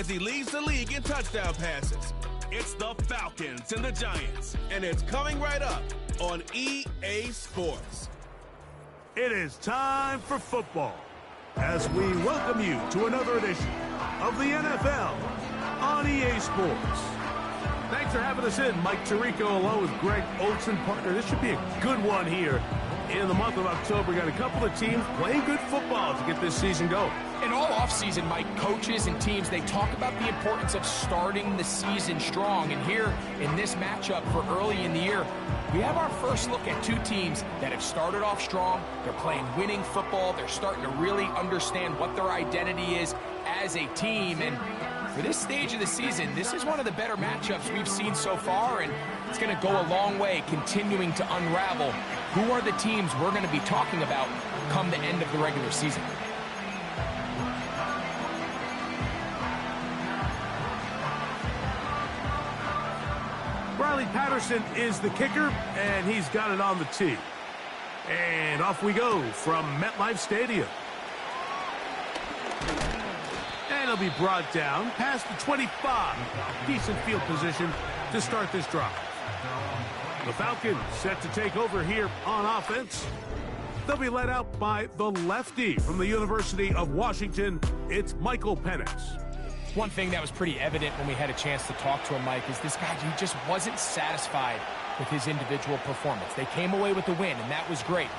as he leads the league in touchdown passes. It's the Falcons and the Giants, and it's coming right up on EA Sports. It is time for football as we welcome you to another edition of the NFL on EA Sports. Thanks for having us in. Mike Tirico along with Greg Olson, partner. This should be a good one here in the month of October. We got a couple of teams playing good football to get this season going. And all offseason, Mike, coaches and teams, they talk about the importance of starting the season strong. And here in this matchup for early in the year, we have our first look at two teams that have started off strong. They're playing winning football. They're starting to really understand what their identity is as a team. And for this stage of the season, this is one of the better matchups we've seen so far, and it's going to go a long way continuing to unravel who are the teams we're going to be talking about come the end of the regular season. Riley Patterson is the kicker, and he's got it on the tee. And off we go from Metlife Stadium. And it'll be brought down past the 25. Decent field position to start this drive. The Falcons set to take over here on offense. They'll be led out by the lefty from the University of Washington. It's Michael Penix. One thing that was pretty evident when we had a chance to talk to him, Mike, is this guy, he just wasn't satisfied with his individual performance. They came away with the win, and that was great.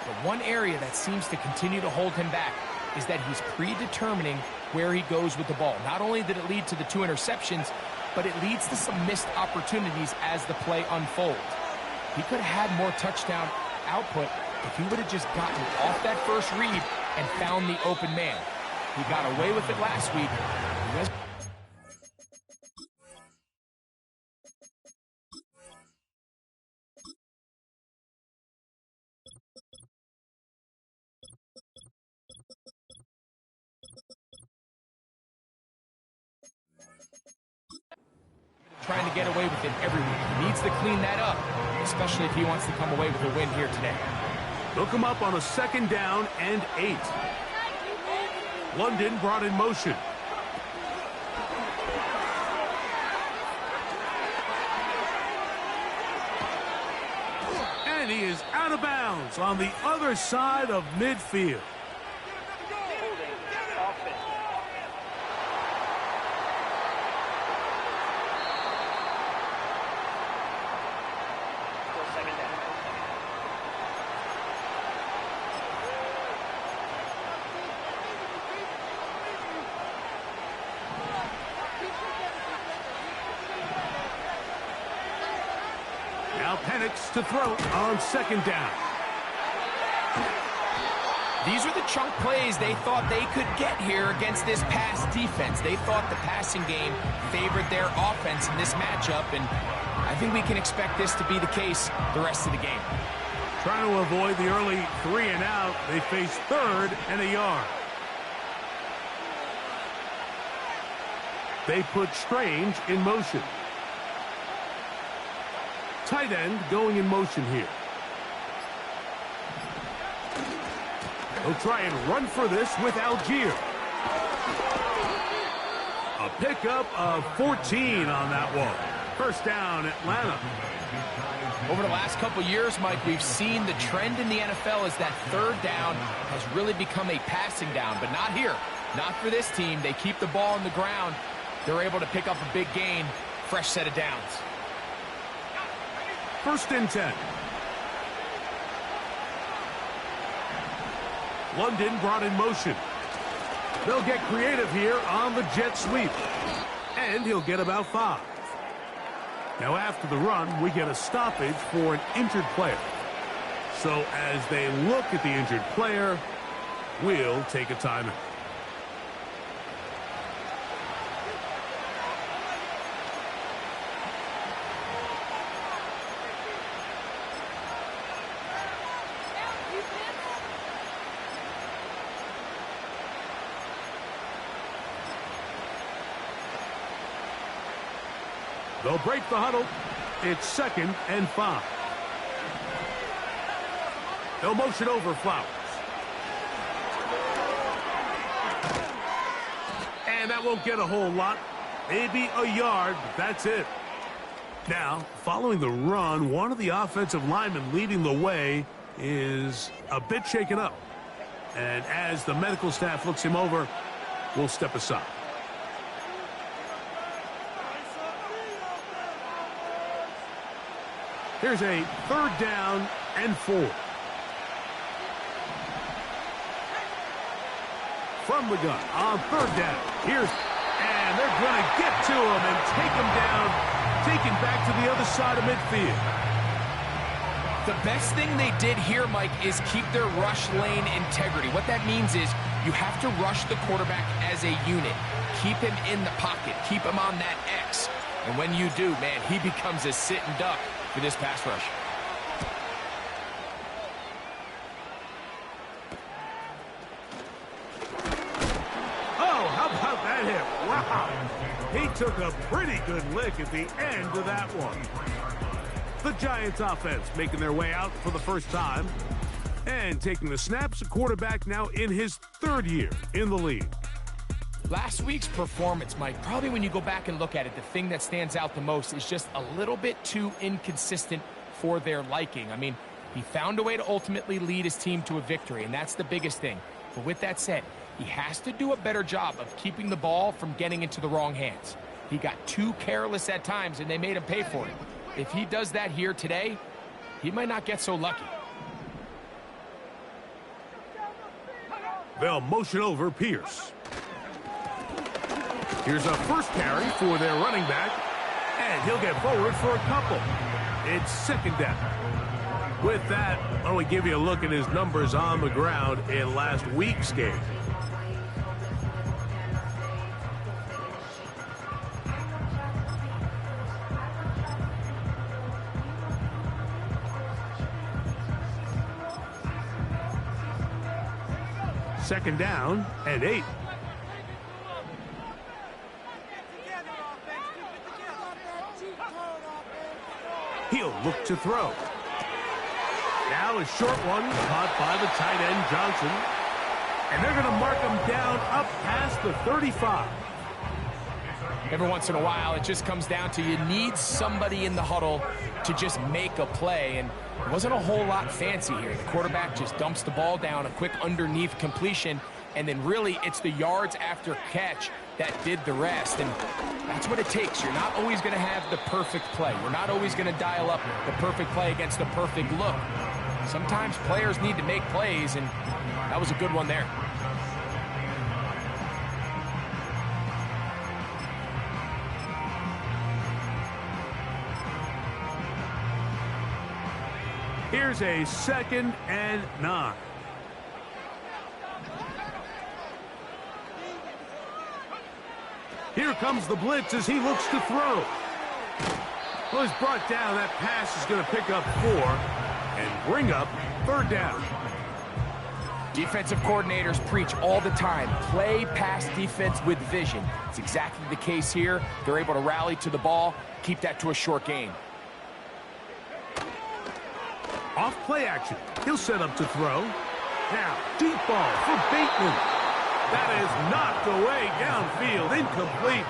But one area that seems to continue to hold him back is that he's predetermining where he goes with the ball. Not only did it lead to the 2 interceptions, but it leads to some missed opportunities as the play unfolds. He could have had more touchdown output if he would have just gotten off that first read and found the open man. He got away with it last week. Trying to get away with it every week. He needs to clean that up, especially if he wants to come away with a win here today. They'll come up on a 2nd down and 8. London brought in motion. And he is out of bounds on the other side of midfield. Now Penix to throw on 2nd down. These are the chunk plays they thought they could get here against this pass defense. They thought the passing game favored their offense in this matchup, and I think we can expect this to be the case the rest of the game. Trying to avoid the early 3 and out. They face 3rd and a yard. They put Strange in motion. Tight end going in motion here. They'll try and run for this with Algier. A pickup of 14 on that one. First down, Atlanta. Over the last couple years, Mike, we've seen the trend in the NFL is that 3rd down has really become a passing down, but not here. Not for this team. They keep the ball on the ground. They're able to pick up a big gain. Fresh set of downs. 1st and 10. London brought in motion. They'll get creative here on the jet sweep. And he'll get about 5. Now after the run, we get a stoppage for an injured player. So as they look at the injured player, we'll take a timeout. They'll break the huddle. It's 2nd and 5. They'll motion over Flowers. And that won't get a whole lot. Maybe a yard, but that's it. Now, following the run, one of the offensive linemen leading the way is a bit shaken up. And as the medical staff looks him over, we'll step aside. Here's a 3rd down and 4. From the gun on 3rd down. And they're going to get to him and take him down, take him back to the other side of midfield. The best thing they did here, Mike, is keep their rush lane integrity. What that means is you have to rush the quarterback as a unit. Keep him in the pocket. Keep him on that X. And when you do, man, he becomes a sitting duck for this pass rush. Oh, how about that hit? Wow. He took a pretty good lick at the end of that one. The Giants offense making their way out for the first time. And taking the snaps, a quarterback now in his 3rd year in the league. Last week's performance, Mike, probably when you go back and look at it, the thing that stands out the most is just a little bit too inconsistent for their liking. I mean, he found a way to ultimately lead his team to a victory, and that's the biggest thing. But with that said, he has to do a better job of keeping the ball from getting into the wrong hands. He got too careless at times, and they made him pay for it. If he does that here today, he might not get so lucky. They'll motion over Pierce. Here's a first carry for their running back, and he'll get forward for a couple. It's 2nd down. With that, why don't we give you a look at his numbers on the ground in last week's game. Second down and 8. He'll look to throw. Now a short one caught by the tight end Johnson. And they're going to mark him down up past the 35. Every once in a while, it just comes down to you need somebody in the huddle to just make a play. And it wasn't a whole lot fancy here. The quarterback just dumps the ball down, a quick underneath completion, and then really it's the yards after catch that did the rest. And that's what it takes. You're not always going to have the perfect play. You're not always going to dial up the perfect play against the perfect look. Sometimes players need to make plays, and that was a good one there. Here's a 2nd and 9. Here comes the blitz as he looks to throw. Well, he's brought down. That pass is going to pick up 4 and bring up 3rd down. Defensive coordinators preach all the time, play pass defense with vision. It's exactly the case here. They're able to rally to the ball, keep that to a short gain. Off play action. He'll set up to throw. Now, deep ball for Bateman. That is knocked away downfield, incomplete.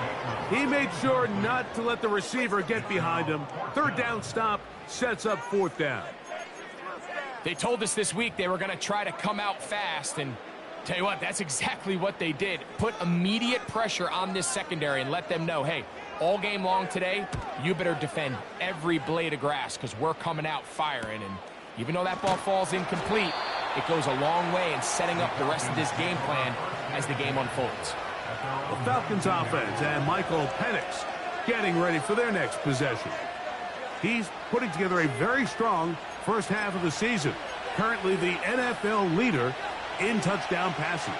He made sure not to let the receiver get behind him. 3rd down stop sets up 4th down. They told us this week they were going to try to come out fast, and tell you what, that's exactly what they did. Put immediate pressure on this secondary and let them know, hey, all game long today, you better defend every blade of grass because we're coming out firing. And even though that ball falls incomplete, it goes a long way in setting up the rest of this game plan as the game unfolds. The Falcons offense and Michael Penix getting ready for their next possession. He's putting together a very strong first half of the season. Currently the NFL leader in touchdown passes.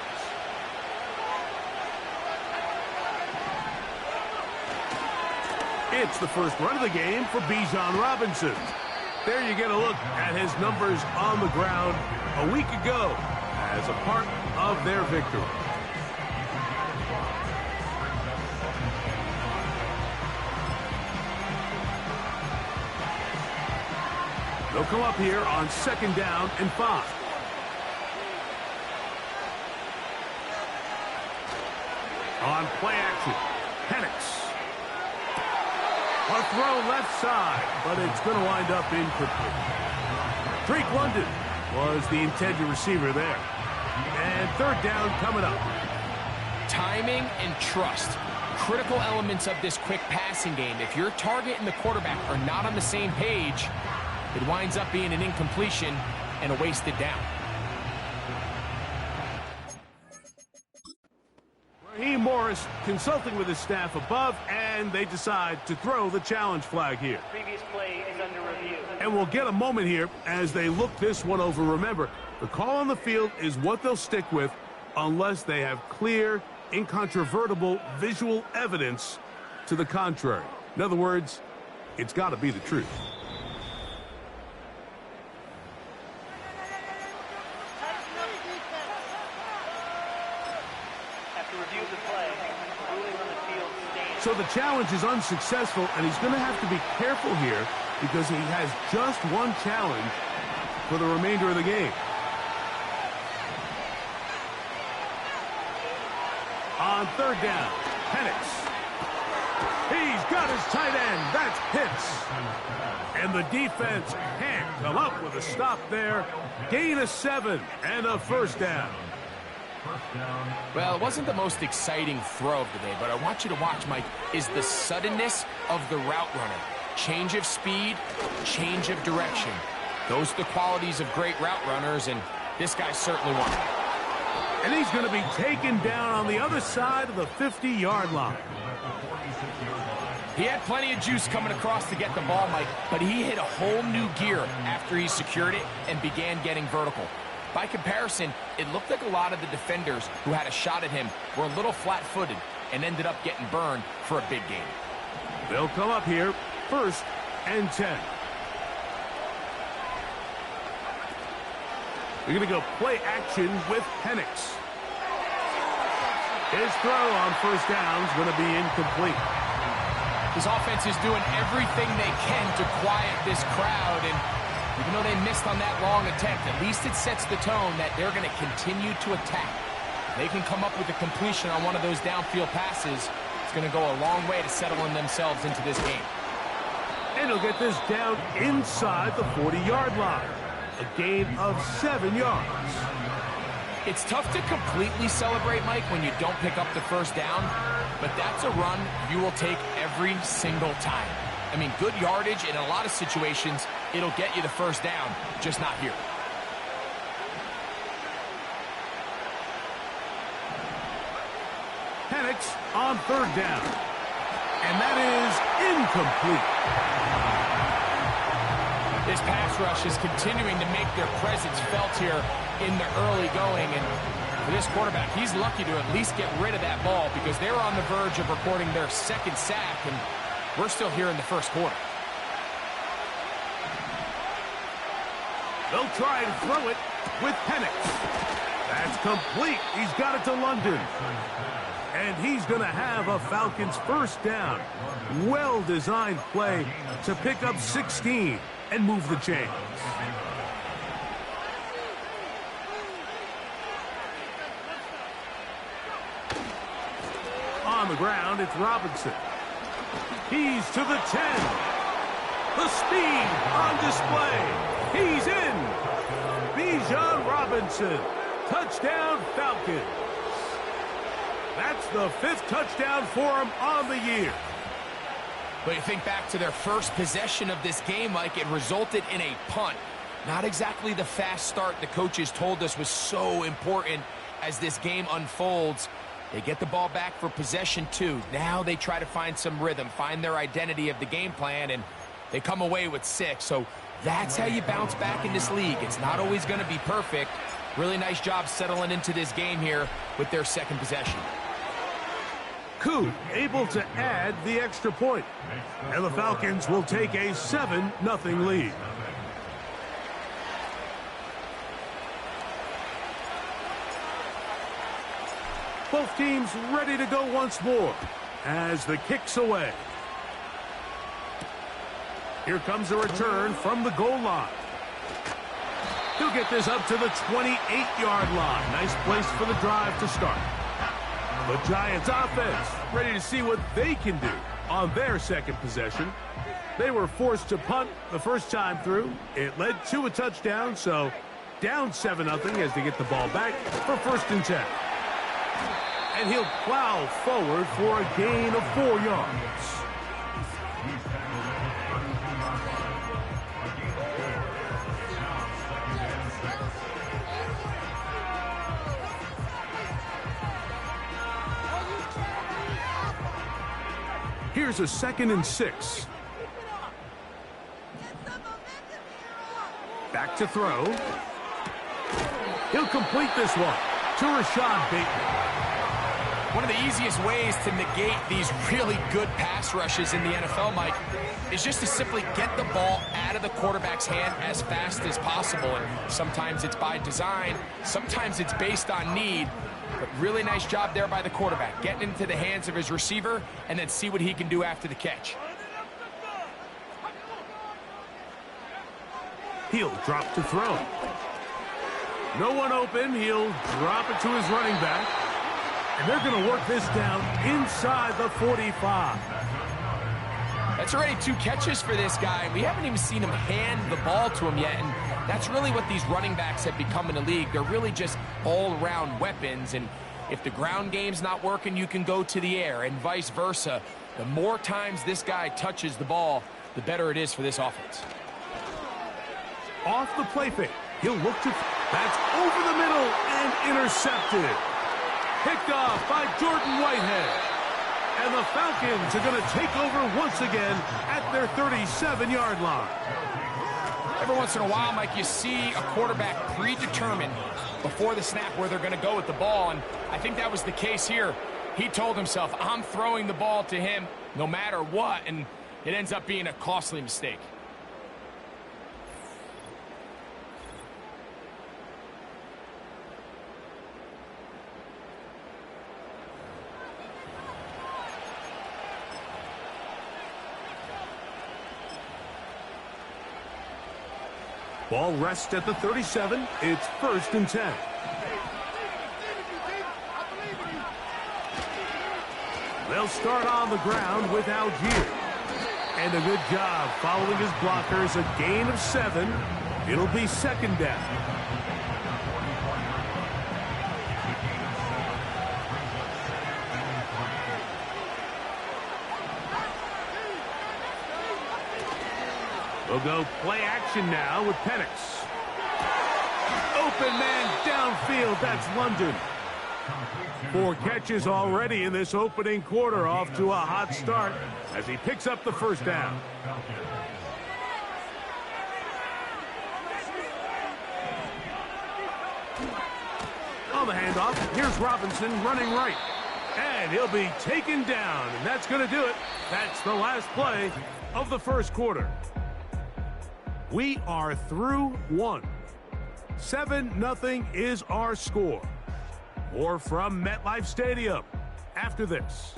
It's the first run of the game for Bijan Robinson. There you get a look at his numbers on the ground a week ago as a part of their victory. They'll come up here on 2nd down and 5. on play action. Penix. A throw left side, but it's going to wind up incomplete. Drake London was the intended receiver there. And third down coming up. Timing and trust. Critical elements of this quick passing game. If your target and the quarterback are not on the same page, it winds up being an incompletion and a wasted down. Raheem Morris consulting with his staff above, and they decide to throw the challenge flag here. Previous play is under review. And we'll get a moment here as they look this one over. Remember, the call on the field is what they'll stick with unless they have clear, incontrovertible visual evidence to the contrary. In other words, it's got to be the truth. So the challenge is unsuccessful, and he's going to have to be careful here because he has just one challenge for the remainder of the game. On third down, Penix. He's got his tight end. That's Pitts. And the defense can't come up with a stop there. Gain of 7 and a first down. Well, it wasn't the most exciting throw of the day, but I want you to watch, Mike, is the suddenness of the route runner. Change of speed, change of direction. Those are the qualities of great route runners, and this guy's certainly one. And he's going to be taken down on the other side of the 50-yard line. He had plenty of juice coming across to get the ball, Mike, but he hit a whole new gear after he secured it and began getting vertical. By comparison, it looked like a lot of the defenders who had a shot at him were a little flat-footed and ended up getting burned for a big game. They'll come up here, 1st and 10. We're going to go play action with Penix. His throw on first down is going to be incomplete. His offense is doing everything they can to quiet this crowd, and even though they missed on that long attempt, at least it sets the tone that they're going to continue to attack. They can come up with a completion on one of those downfield passes. It's going to go a long way to settling themselves into this game. And he'll get this down inside the 40-yard line. A gain of 7 yards. It's tough to completely celebrate, Mike, when you don't pick up the first down, but that's a run you will take every single time. I mean, good yardage in a lot of situations, it'll get you the first down, just not here. Penix on third down. And that is incomplete. This pass rush is continuing to make their presence felt here in the early going. And for this quarterback, he's lucky to at least get rid of that ball because they were on the verge of recording their 2nd sack, and we're still here in the 1st quarter. They'll try and throw it with Penix. That's complete. He's got it to London. And he's going to have a Falcons first down. Well-designed play to pick up 16 and move the chains. On the ground, it's Robinson. He's to the 10. The speed on display. He's in. Bijan Robinson. Touchdown, Falcons. That's the 5th touchdown for him on the year. But you think back to their first possession of this game, Mike, it resulted in a punt. Not exactly the fast start the coaches told us was so important as this game unfolds. They get the ball back for possession 2. Now they try to find some rhythm, find their identity of the game plan, and they come away with 6. So that's how you bounce back in this league. It's not always going to be perfect. Really nice job settling into this game here with their 2nd possession. Koo able to add the extra point. And the Falcons will take a 7-0 lead. Both teams ready to go once more as the kick's away. Here comes a return from the goal line. He'll get this up to the 28-yard line. Nice place for the drive to start. The Giants offense ready to see what they can do on their second possession. They were forced to punt the first time through. It led to a touchdown, so down 7-0 as they get the ball back for 1st and 10. And he'll plow forward for a gain of 4 yards. Here's a 2nd and 6. Back to throw. He'll complete this one to Rashad Bateman. One of the easiest ways to negate these really good pass rushes in the NFL, Mike, is just to simply get the ball out of the quarterback's hand as fast as possible. And sometimes it's by design, sometimes it's based on need. But really nice job there by the quarterback, getting into the hands of his receiver and then see what he can do after the catch. He'll drop to throw. No one open. He'll drop it to his running back. And they're going to work this down inside the 45. That's already 2 catches for this guy. We haven't even seen him hand the ball to him yet. And that's really what these running backs have become in the league. They're really just all-around weapons. And if the ground game's not working, you can go to the air and vice versa. The more times this guy touches the ball, the better it is for this offense. Off the play fake. He'll look to... That's over the middle and intercepted. Picked off by Jordan Whitehead. And the Falcons are going to take over once again at their 37-yard line. Every once in a while, Mike, you see a quarterback predetermined before the snap where they're going to go with the ball, and I think that was the case here. He told himself, I'm throwing the ball to him no matter what, and it ends up being a costly mistake. Ball rests at the 37. It's 1st and 10. They'll start on the ground with Algier. And a good job following his blockers. A gain of 7. It'll be 2nd down. We'll go play action now with Penix. Open man downfield. That's London. 4 catches already in this opening quarter, off to a hot start as he picks up the 1st down. On the handoff, here's Robinson running right. And he'll be taken down, and that's going to do it. That's the last play of the 1st quarter. We are through 1. 7-0 is our score. More from Metlife Stadium after this.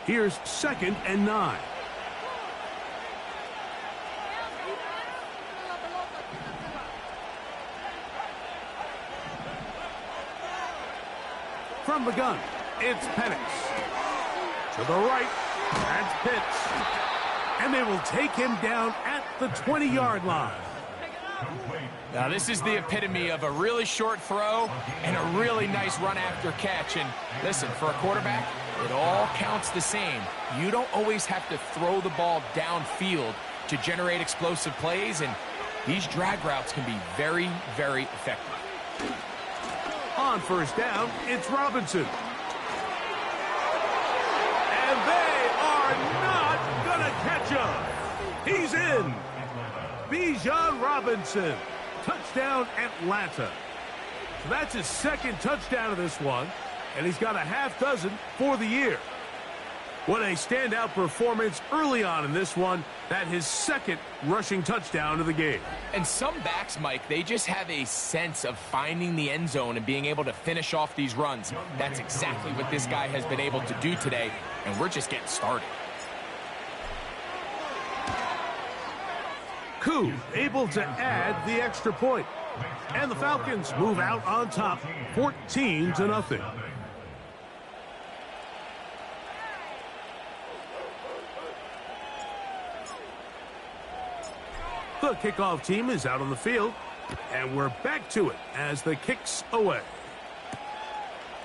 Here's 2nd and 9. From the gun, it's Penix. To the right, that's Pitts. And they will take him down at the 20-yard line. Now, this is the epitome of a really short throw and a really nice run after catch. And listen, for a quarterback, it all counts the same. You don't always have to throw the ball downfield to generate explosive plays, and these drag routes can be very, very effective. On 1st down, it's Robinson. And they are not going to catch him. He's in. Bijan Robinson. Touchdown, Atlanta. So that's his 2nd touchdown of this one, and he's got a half dozen for the year. What a standout performance early on in this one. That his second rushing touchdown of the game. And some backs, Mike, they just have a sense of finding the end zone and being able to finish off these runs. That's exactly what this guy has been able to do today, and we're just getting started. Koo able to add the extra point. And the Falcons move out on top, 14-0. The kickoff team is out on the field, and we're back to it as the kick's away.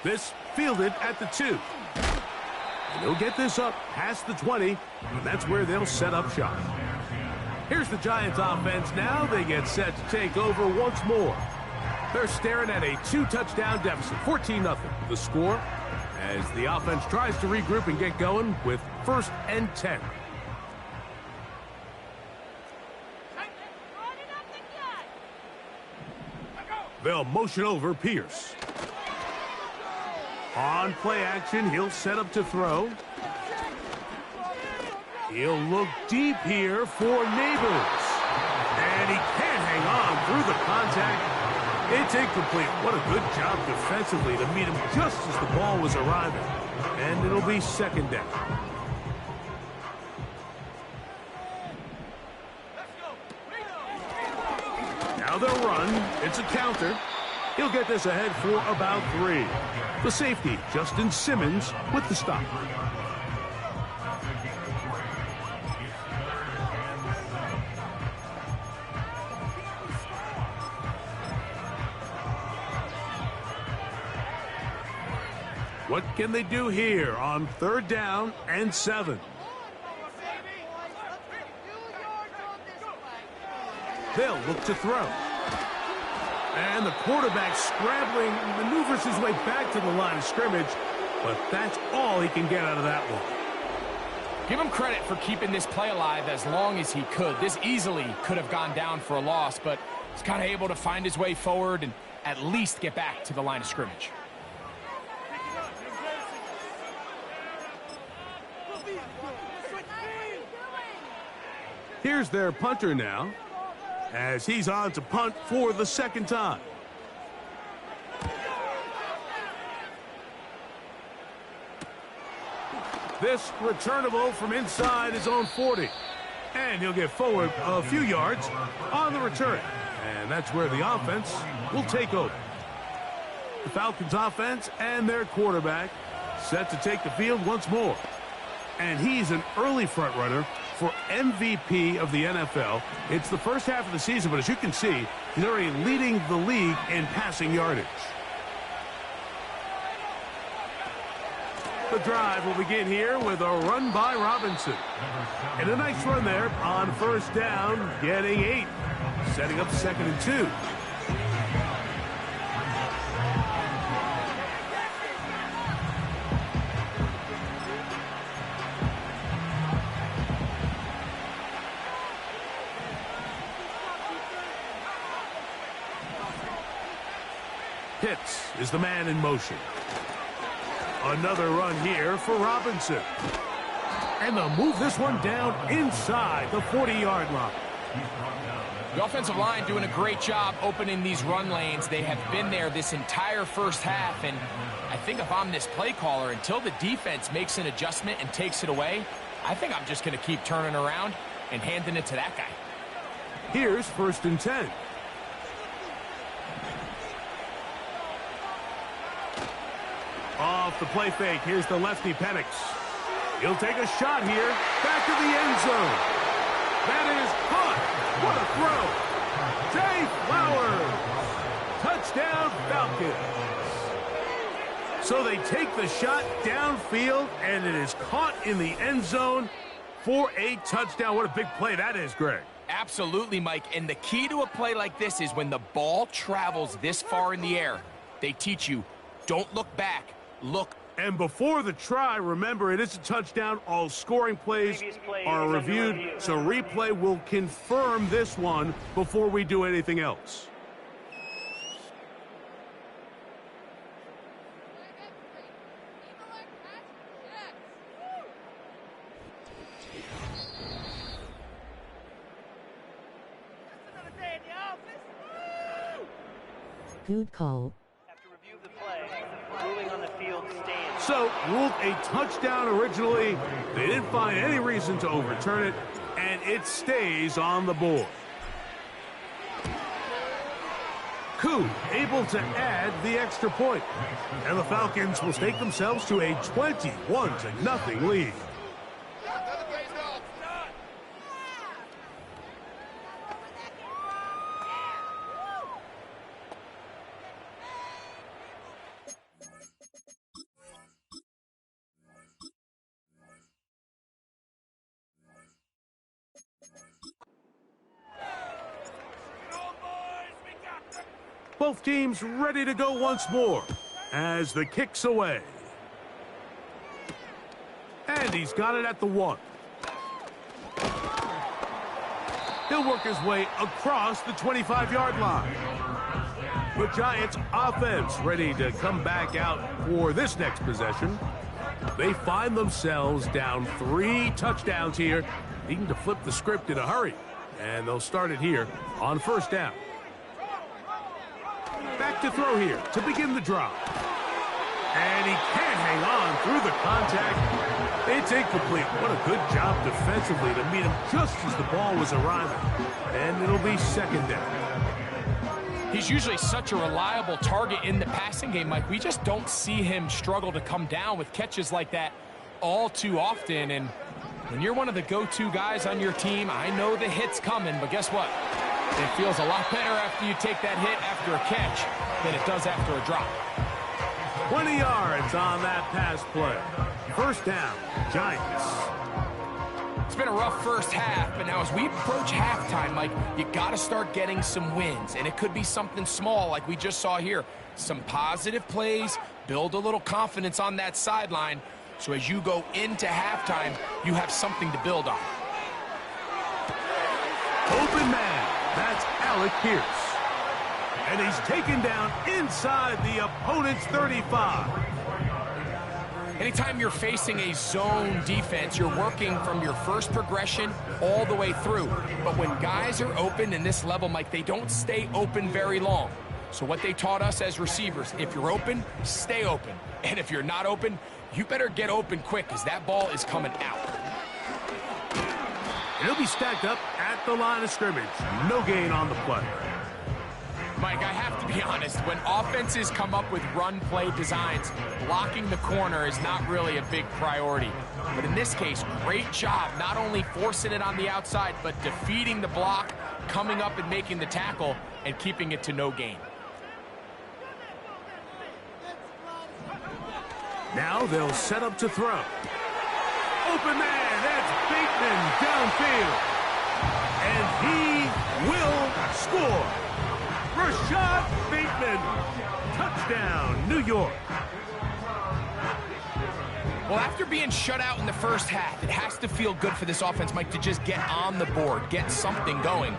This fielded at the 2. And he'll get this up past the 20, and that's where they'll set up shop. Here's the Giants offense now. They get set to take over once more. They're staring at a 2-touchdown deficit, 14-0. The score as the offense tries to regroup and get going with 1st and 10. They'll motion over Pierce. On play action, he'll set up to throw. He'll look deep here for Neighbors. And he can't hang on through the contact. It's incomplete. What a good job defensively to meet him just as the ball was arriving. And it'll be 2nd down. Now they'll run. It's a counter. He'll get this ahead for about 3. The safety, Justin Simmons, with the stop. What can they do here on 3rd down and 7? They'll look to throw. And the quarterback scrambling, maneuvers his way back to the line of scrimmage, but that's all he can get out of that one. Give him credit for keeping this play alive as long as he could. This easily could have gone down for a loss, but he's kind of able to find his way forward and at least get back to the line of scrimmage. Here's their punter now, as he's on to punt for the 2nd time. This returnable from inside his own 40. And he'll get forward a few yards on the return. And that's where the offense will take over. The Falcons offense and their quarterback set to take the field once more. And he's an early front runner for MVP of the NFL. It's the first half of the season, but as you can see, he's already leading the league in passing yardage. The drive will begin here with a run by Robinson. And a nice run there on 1st down, getting 8. Setting up 2nd and 2. Pitts is the man in motion. Another run here for Robinson. And they'll move this one down inside the 40-yard line. The offensive line doing a great job opening these run lanes. They have been there this entire first half, and I think if I'm this play caller, until the defense makes an adjustment and takes it away, I think I'm just going to keep turning around and handing it to that guy. Here's 1st and 10. Off the play fake, here's the lefty Penix. He'll take a shot here, back to the end zone. That is caught. What a throw. Zay Flowers. Touchdown Falcons. So they take the shot downfield, and it is caught in the end zone for a touchdown. What a big play that is, Greg. Absolutely, Mike. And the key to a play like this is when the ball travels this far in the air, they teach you, don't look back. Look. And before the try, remember, it is a touchdown. All scoring plays are reviewed, so replay will confirm this one before we do anything else. Good call. After review of the play, ruling on the field stands. So, ruled a touchdown originally. They didn't find any reason to overturn it, and it stays on the board. Koo able to add the extra point. And the Falcons will stake themselves to a 21-0 lead. Both teams ready to go once more as the kick's away. And he's got it at the 1. He'll work his way across the 25-yard line. The Giants offense ready to come back out for this next possession. They find themselves down 3 touchdowns here, needing to flip the script in a hurry. And they'll start it here on first down. Back to throw here to begin the drive. And he can't hang on through the contact. It's incomplete. What a good job defensively to meet him just as the ball was arriving. And it'll be second down. He's usually such a reliable target in the passing game, Mike. We just don't see him struggle to come down with catches like that all too often. And when you're one of the go-to guys on your team, I know the hit's coming, but guess what? It feels a lot better after you take that hit after a catch than it does after a drop. 20 yards on that pass play. First down, Giants. It's been a rough first half, but now as we approach halftime, Mike, you got to start getting some wins. And it could be something small like we just saw here. Some positive plays, build a little confidence on that sideline. So as you go into halftime, you have something to build on. Open man. That's Alec Pierce. And he's taken down inside the opponent's 35. Anytime you're facing a zone defense, you're working from your first progression all the way through. But when guys are open in this level, Mike, they don't stay open very long. So what they taught us as receivers, if you're open, stay open. And if you're not open, you better get open quick because that ball is coming out. He'll be stacked up at the line of scrimmage. No gain on the play. Mike, I have to be honest. When offenses come up with run play designs, blocking the corner is not really a big priority. But in this case, great job not only forcing it on the outside, but defeating the block, coming up and making the tackle, and keeping it to no gain. Now they'll set up to throw. Open man, that's Bateman downfield. And he will score. Rashad Bateman, touchdown, New York. Well, after being shut out in the first half, it has to feel good for this offense, Mike, to just get on the board, get something going.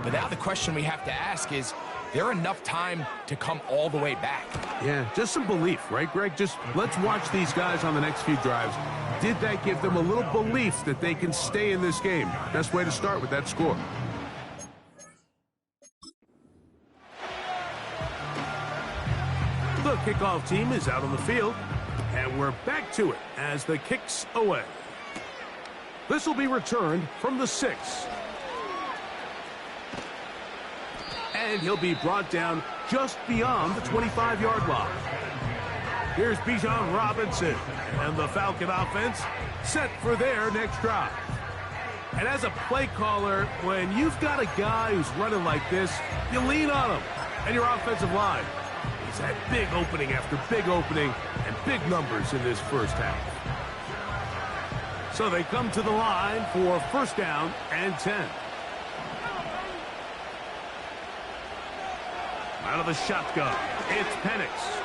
But now the question we have to ask is there enough time to come all the way back? Yeah, just some belief, right, Greg? Just let's watch these guys on the next few drives. Did that give them a little belief that they can stay in this game? Best way to start with that score. The kickoff team is out on the field, and we're back to it as the kick's away. This will be returned from the 6. And he'll be brought down just beyond the 25-yard line. Here's Bijan Robinson and the Falcon offense set for their next drive. And as a play caller, when you've got a guy who's running like this, you lean on him and your offensive line. He's had big opening after big opening and big numbers in this first half. So they come to the line for first down and 10. Out of the shotgun, it's Penix.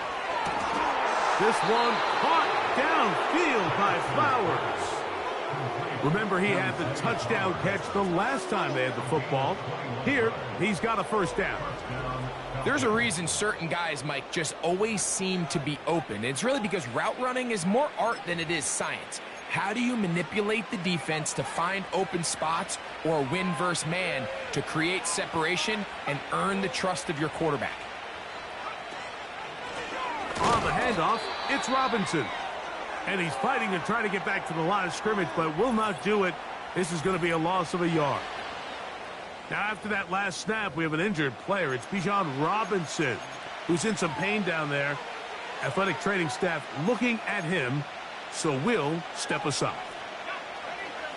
This one caught downfield by Flowers. Remember, he had the touchdown catch the last time they had the football. Here, he's got a first down. There's a reason certain guys, Mike, just always seem to be open. It's really because route running is more art than it is science. How do you manipulate the defense to find open spots or win versus man to create separation and earn the trust of your quarterback? On the handoff, it's Robinson. And he's fighting to try to get back to the line of scrimmage, but will not do it. This is going to be a loss of a yard. Now, after that last snap, we have an injured player. It's Bijan Robinson, who's in some pain down there. Athletic training staff looking at him, so we'll step aside.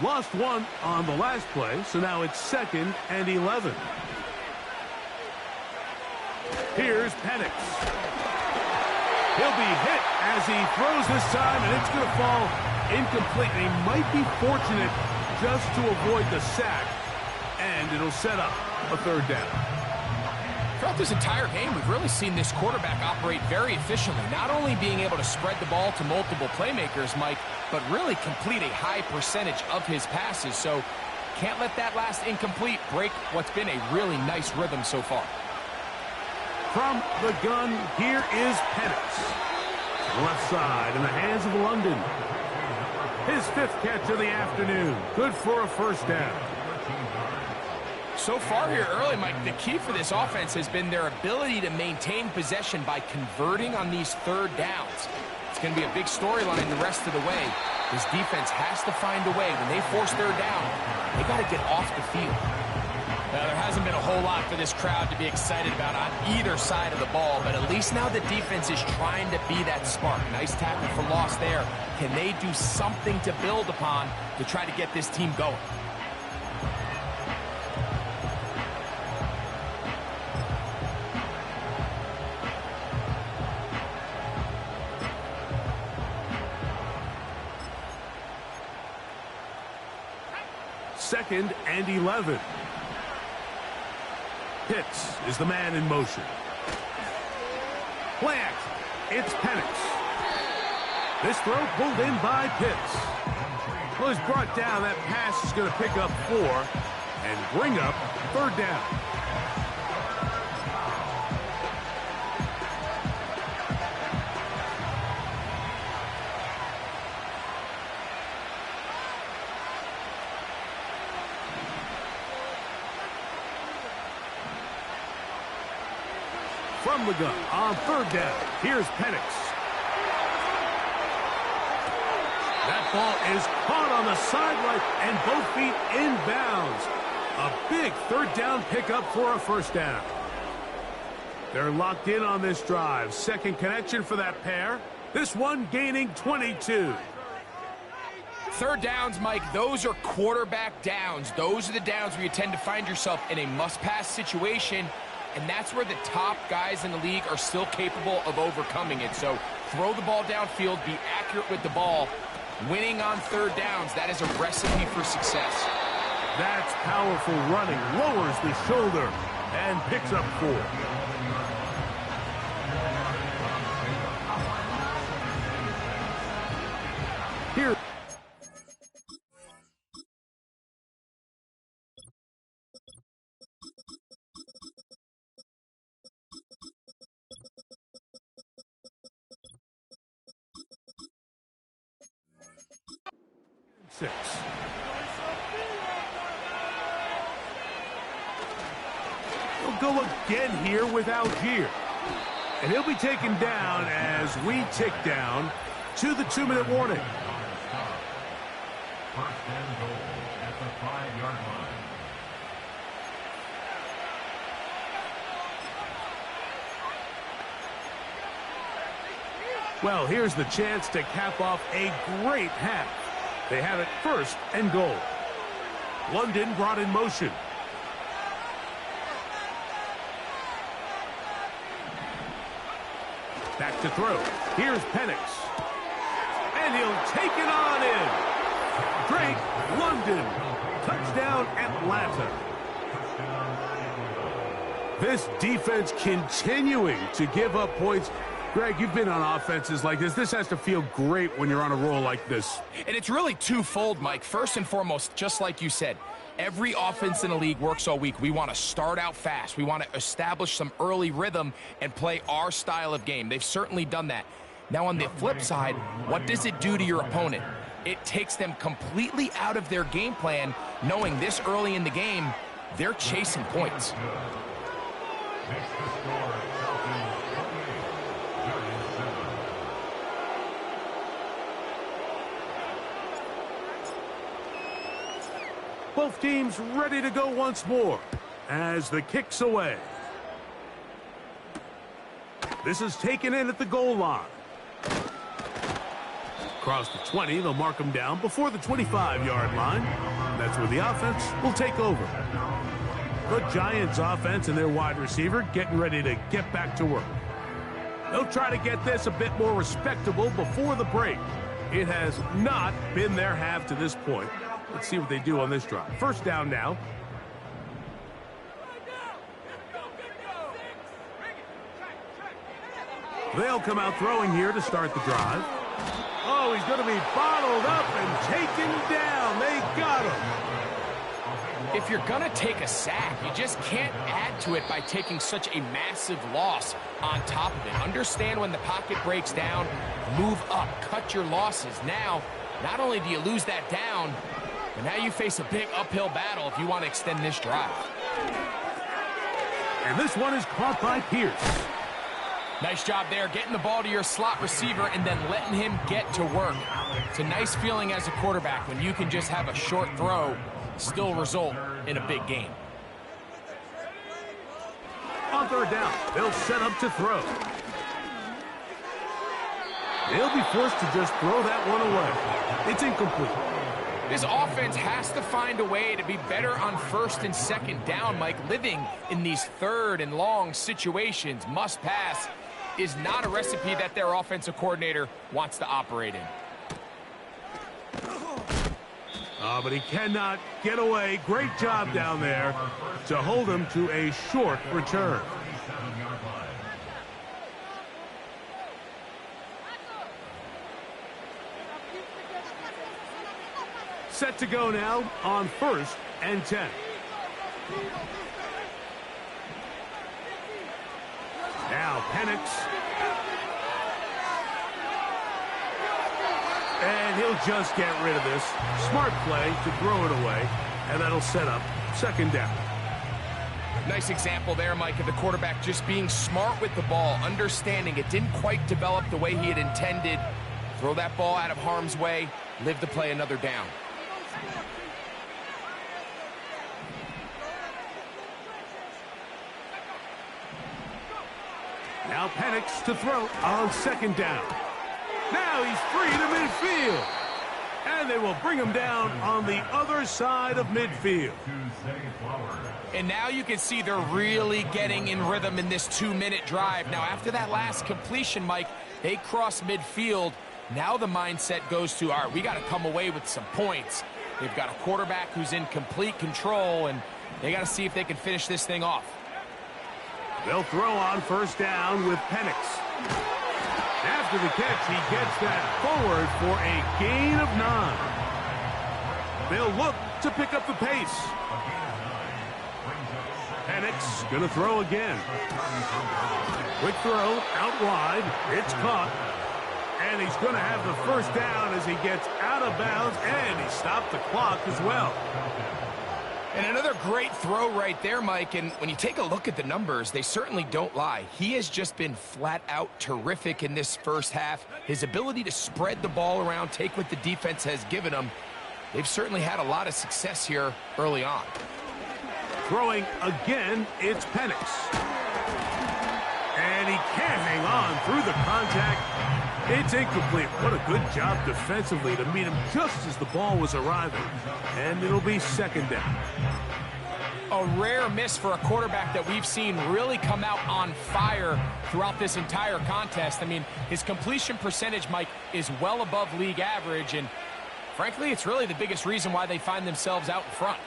Lost one on the last play, so now it's 2nd and 11. Here's Penix. He'll be hit as he throws this time, and it's going to fall incomplete. And he might be fortunate just to avoid the sack, and it'll set up a 3rd down. Throughout this entire game, we've really seen this quarterback operate very efficiently, not only being able to spread the ball to multiple playmakers, Mike, but really complete a high percentage of his passes. So can't let that last incomplete break what's been a really nice rhythm so far. From the gun, here is Penix. Left side in the hands of London. His 5th catch of the afternoon. Good for a 1st down. So far here early, Mike, the key for this offense has been their ability to maintain possession by converting on these 3rd downs. It's going to be a big storyline the rest of the way. This defense has to find a way. When they force 3rd down, they got to get off the field. Now, there hasn't been a whole lot for this crowd to be excited about on either side of the ball, but at least now the defense is trying to be that spark. Nice tackle for loss there. Can they do something to build upon to try to get this team going? Second and 11. Pitts is the man in motion. Play action. It's Penix. This throw pulled in by Pitts. Well, he's brought down. That pass is going to pick up 4 and bring up 3rd down. From the gun on 3rd down, here's Penix. That ball is caught on the sideline and both feet inbounds. A big 3rd down pickup for a 1st down. They're locked in on this drive. 2nd connection for that pair. This one gaining 22. 3rd downs, Mike, those are quarterback downs. Those are the downs where you tend to find yourself in a must-pass situation. And that's where the top guys in the league are still capable of overcoming it. So throw the ball downfield, be accurate with the ball. Winning on 3rd downs, that is a recipe for success. That's powerful running. Lowers the shoulder and picks up 4. Here. Six. He'll go again here with Algier. And he'll be taken down as we tick down to the 2-minute warning. 1st and goal at the 5-yard line. Well, here's the chance to cap off a great half. They have it 1st and goal. London brought in motion. Back to throw. Here's Penix. And he'll take it on in. Drake London. Touchdown Atlanta. This defense continuing to give up points. Greg, you've been on offenses like this. This has to feel great when you're on a roll like this. And it's really twofold, Mike. First and foremost, just like you said, every offense in the league works all week. We want to start out fast. We want to establish some early rhythm and play our style of game. They've certainly done that. Now, on the flip side, what does it do to your opponent? It takes them completely out of their game plan, knowing this early in the game, they're chasing points. Both teams ready to go once more as the kick's away. This is taken in at the goal line. Across the 20, they'll mark him down before the 25-yard line. That's where the offense will take over. The Giants offense and their wide receiver getting ready to get back to work. They'll try to get this a bit more respectable before the break. It has not been their half to this point. Let's see what they do on this drive. First down now. They'll come out throwing here to start the drive. Oh, he's going to be bottled up and taken down. They got him. If you're going to take a sack, you just can't add to it by taking such a massive loss on top of it. Understand when the pocket breaks down, move up, cut your losses. Now, not only do you lose that down, but now you face a big uphill battle if you want to extend this drive. And this one is caught by Pierce. Nice job there, getting the ball to your slot receiver and then letting him get to work. It's a nice feeling as a quarterback when you can just have a short throw, still result in a big game. On third down, they'll set up to throw. They'll be forced to just throw that one away. It's incomplete. This offense has to find a way to be better on first and second down, Mike. Living in these third and long situations, must pass, is not a recipe that their offensive coordinator wants to operate in. Oh, but he cannot get away. Great job down there to hold him to a short return. Set to go now on 1st and 10. Now Penix. And he'll just get rid of this. Smart play to throw it away. And that'll set up second down. Nice example there, Mike, of the quarterback just being smart with the ball, understanding it didn't quite develop the way he had intended. Throw that ball out of harm's way, live to play another down. Now Penix to throw on second down. Now he's free to midfield. And they will bring him down on the other side of midfield. And now you can see they're really getting in rhythm in this 2-minute drive. Now, after that last completion, Mike, they cross midfield. Now the mindset goes to, all right, we got to come away with some points. They've got a quarterback who's in complete control, and they got to see if they can finish this thing off. They'll throw on first down with Penix. After the catch, he gets that forward for a gain of 9. They'll look to pick up the pace. Penix going to throw again. Quick throw out wide. It's caught. And he's going to have the first down as he gets out of bounds, and he stopped the clock as well. And another great throw right there, Mike. And when you take a look at the numbers, they certainly don't lie. He has just been flat out terrific in this first half. His ability to spread the ball around, take what the defense has given him. They've certainly had a lot of success here early on. Throwing again, it's Penix. And he can't hang on through the contact. It's incomplete. What a good job defensively to meet him just as the ball was arriving. And it'll be second down. A rare miss for a quarterback that we've seen really come out on fire throughout this entire contest. I mean, his completion percentage, Mike, is well above league average. And frankly, it's really the biggest reason why they find themselves out in front.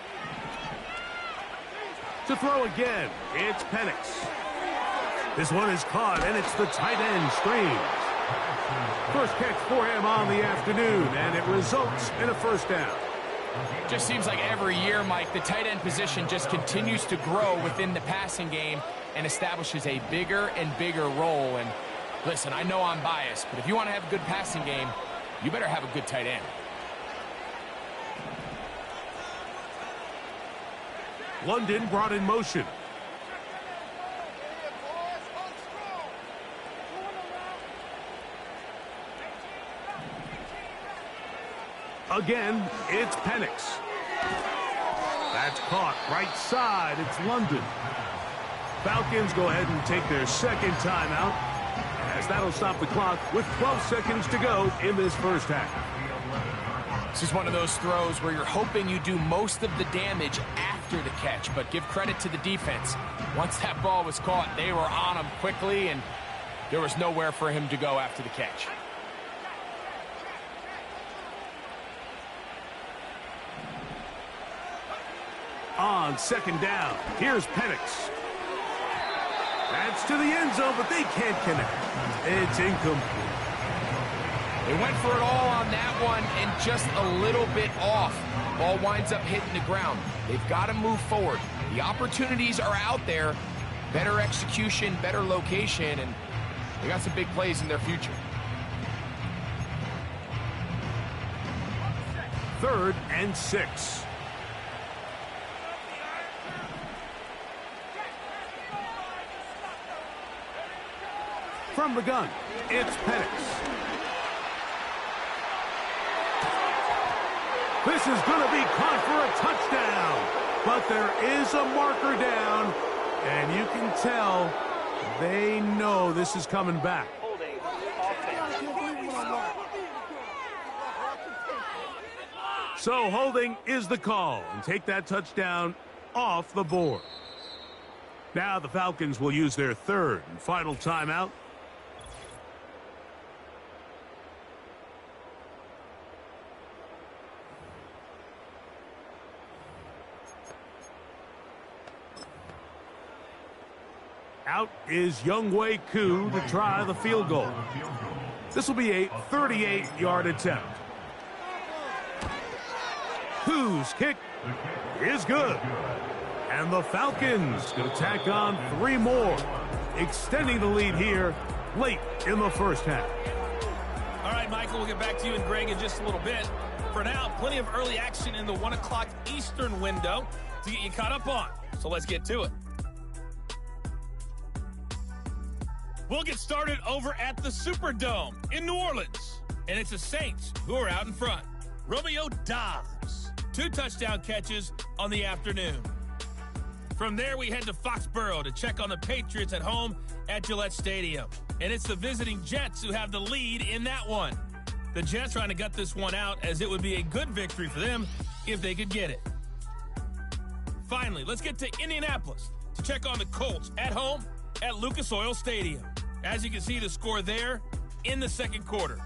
To throw again, it's Penix. This one is caught, and it's the tight end screen. First catch for him on the afternoon, and it results in a first down. Just seems like every year, Mike, the tight end position just continues to grow within the passing game and establishes a bigger and bigger role. And listen, I know I'm biased, but if you want to have a good passing game, you better have a good tight end. London brought in motion. Again, it's Penix. That's caught right side. It's London. Falcons go ahead and take their second timeout, as that'll stop the clock with 12 seconds to go in this first half. This is one of those throws where you're hoping you do most of the damage after the catch, but give credit to the defense. Once that ball was caught, they were on him quickly, and there was nowhere for him to go after the catch. On second down, here's Penix. That's to the end zone, but they can't connect. It's incomplete. They went for it all on that one and just a little bit off. Ball winds up hitting the ground. They've got to move forward. The opportunities are out there. Better execution, better location, and they got some big plays in their future. 3rd and 6. From the gun, it's Penix. This is going to be caught for a touchdown. But there is a marker down, and you can tell they know this is coming back. Holding offense. So holding is the call, and take that touchdown off the board. Now the Falcons will use their 3rd and final timeout. Out is Younghoe Koo to try the field goal. This will be a 38-yard attempt. Koo's kick is good. And the Falcons going to tack on 3 more, extending the lead here late in the first half. All right, Michael, we'll get back to you and Greg in just a little bit. For now, plenty of early action in the 1 o'clock Eastern window to get you caught up on. So let's get to it. We'll get started over at the Superdome in New Orleans. And it's the Saints who are out in front. Romeo Doubs, 2 touchdown catches on the afternoon. From there, we head to Foxborough to check on the Patriots at home at Gillette Stadium. And it's the visiting Jets who have the lead in that one. The Jets trying to gut this one out, as it would be a good victory for them if they could get it. Finally, let's get to Indianapolis to check on the Colts at home at Lucas Oil Stadium. As you can see, the score there in the second quarter.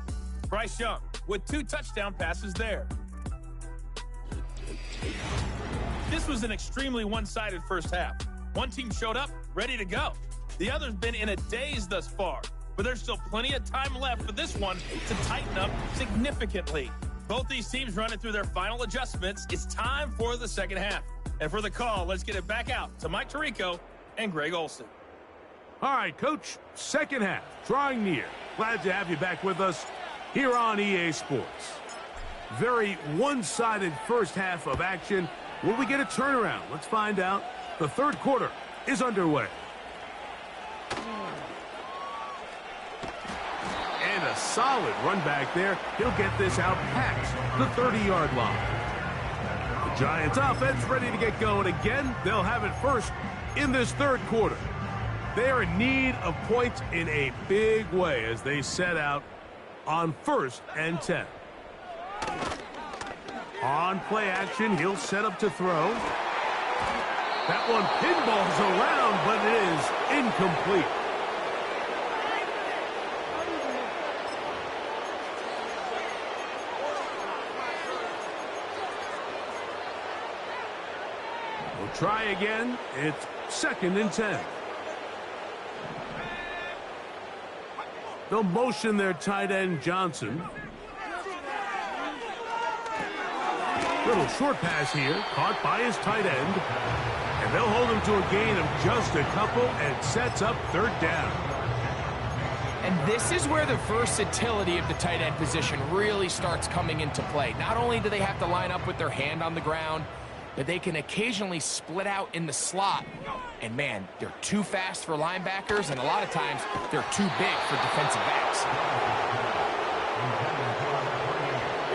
Bryce Young with 2 touchdown passes there. This was an extremely one-sided first half. One team showed up ready to go. The other's been in a daze thus far, but there's still plenty of time left for this one to tighten up significantly. Both these teams running through their final adjustments. It's time for the second half. And for the call, let's get it back out to Mike Tirico and Greg Olson. All right, Coach, second half, drawing near. Glad to have you back with us here on EA Sports. Very one-sided first half of action. Will we get a turnaround? Let's find out. The third quarter is underway. And a solid run back there. He'll get this out past the 30-yard line. The Giants offense ready to get going again. They'll have it first in this third quarter. They are in need of points in a big way as they set out on 1st and 10. On play action, he'll set up to throw. That one pinballs around, but it is incomplete. We'll try again. It's 2nd and 10. They'll motion their tight end, Johnson. Little short pass here, caught by his tight end. And they'll hold him to a gain of just a couple, and sets up 3rd down. And this is where the versatility of the tight end position really starts coming into play. Not only do they have to line up with their hand on the ground, but they can occasionally split out in the slot. And man, they're too fast for linebackers, and a lot of times they're too big for defensive backs.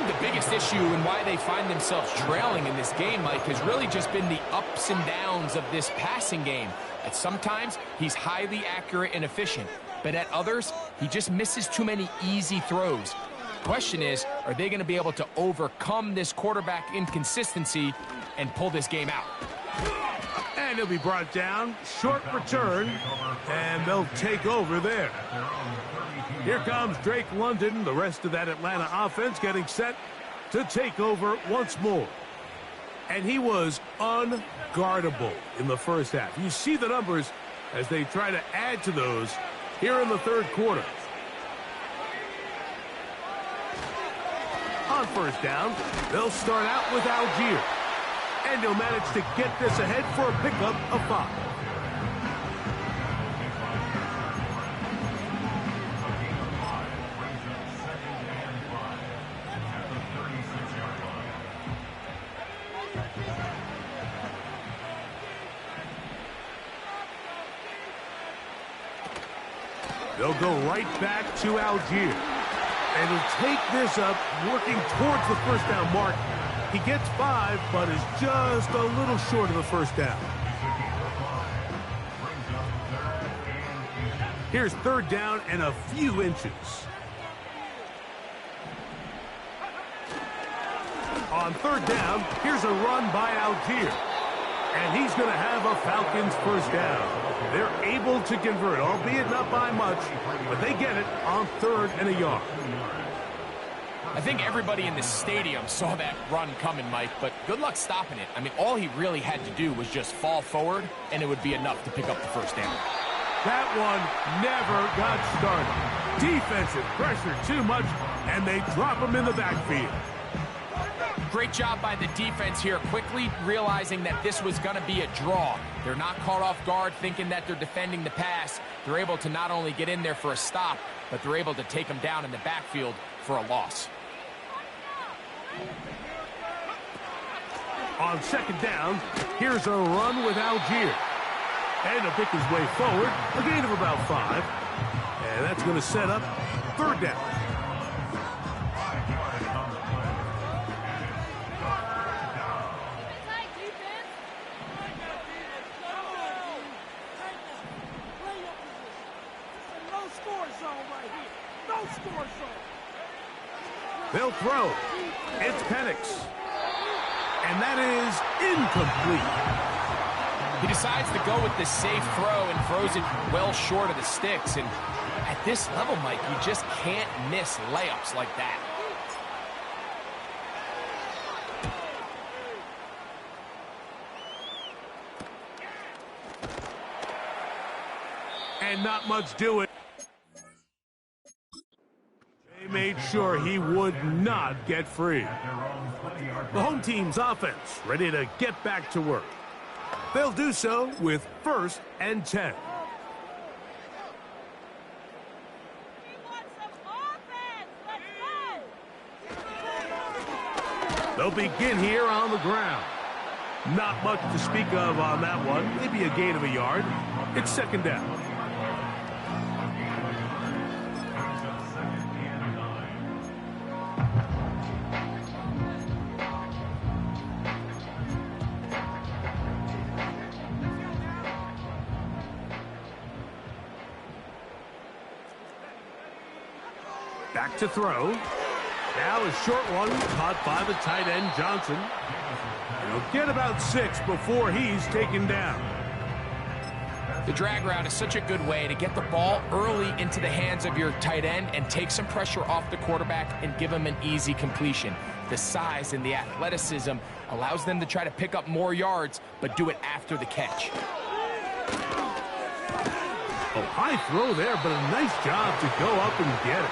think the biggest issue and why they find themselves trailing in this game, Mike, has really just been the ups and downs of this passing game. At sometimes, he's highly accurate and efficient, but at others, he just misses too many easy throws. The question is, are they going to be able to overcome this quarterback inconsistency and pull this game out? And he'll be brought down. Short return, and they'll take over there. Here comes Drake London, the rest of that Atlanta offense getting set to take over once more. And he was unguardable in the first half. You see the numbers as they try to add to those here in the third quarter. On first down, they'll start out with Algier. And he'll manage to get this ahead for a pickup of 5. They'll go right back to Algier. And he'll take this up, working towards the first down mark. He gets 5, but is just a little short of the first down. Here's third down and a few inches. On third down, here's a run by Algier. And he's going to have a Falcons first down. They're able to convert, albeit not by much, but they get it on 3rd and a yard. I think everybody in the stadium saw that run coming, Mike, but good luck stopping it. I mean, all he really had to do was just fall forward, and it would be enough to pick up the first down. That one never got started. Defensive pressure too much, and they drop him in the backfield. Great job by the defense here, quickly realizing that this was going to be a draw. They're not caught off guard thinking that they're defending the pass. They're able to not only get in there for a stop, but they're able to take him down in the backfield for a loss. On second down, here's a run with Algier. And he'll pick his way forward, a gain of about 5. And that's going to set up third down. They'll throw. It's Penix. And that is incomplete. He decides to go with the safe throw and throws it well short of the sticks. And at this level, Mike, you just can't miss layups like that. And not much doing. They made sure he would not get free. The home team's offense ready to get back to work. They'll do so with 1st and 10. They'll begin here on the ground. Not much to speak of on that one. Maybe a gain of a yard. It's second down. Back to throw. Now a short one caught by the tight end Johnson. He'll get about 6 before he's taken down. The drag route is such a good way to get the ball early into the hands of your tight end and take some pressure off the quarterback and give him an easy completion. The size and the athleticism allows them to try to pick up more yards, but do it after the catch. Oh, high throw there, but a nice job to go up and get it.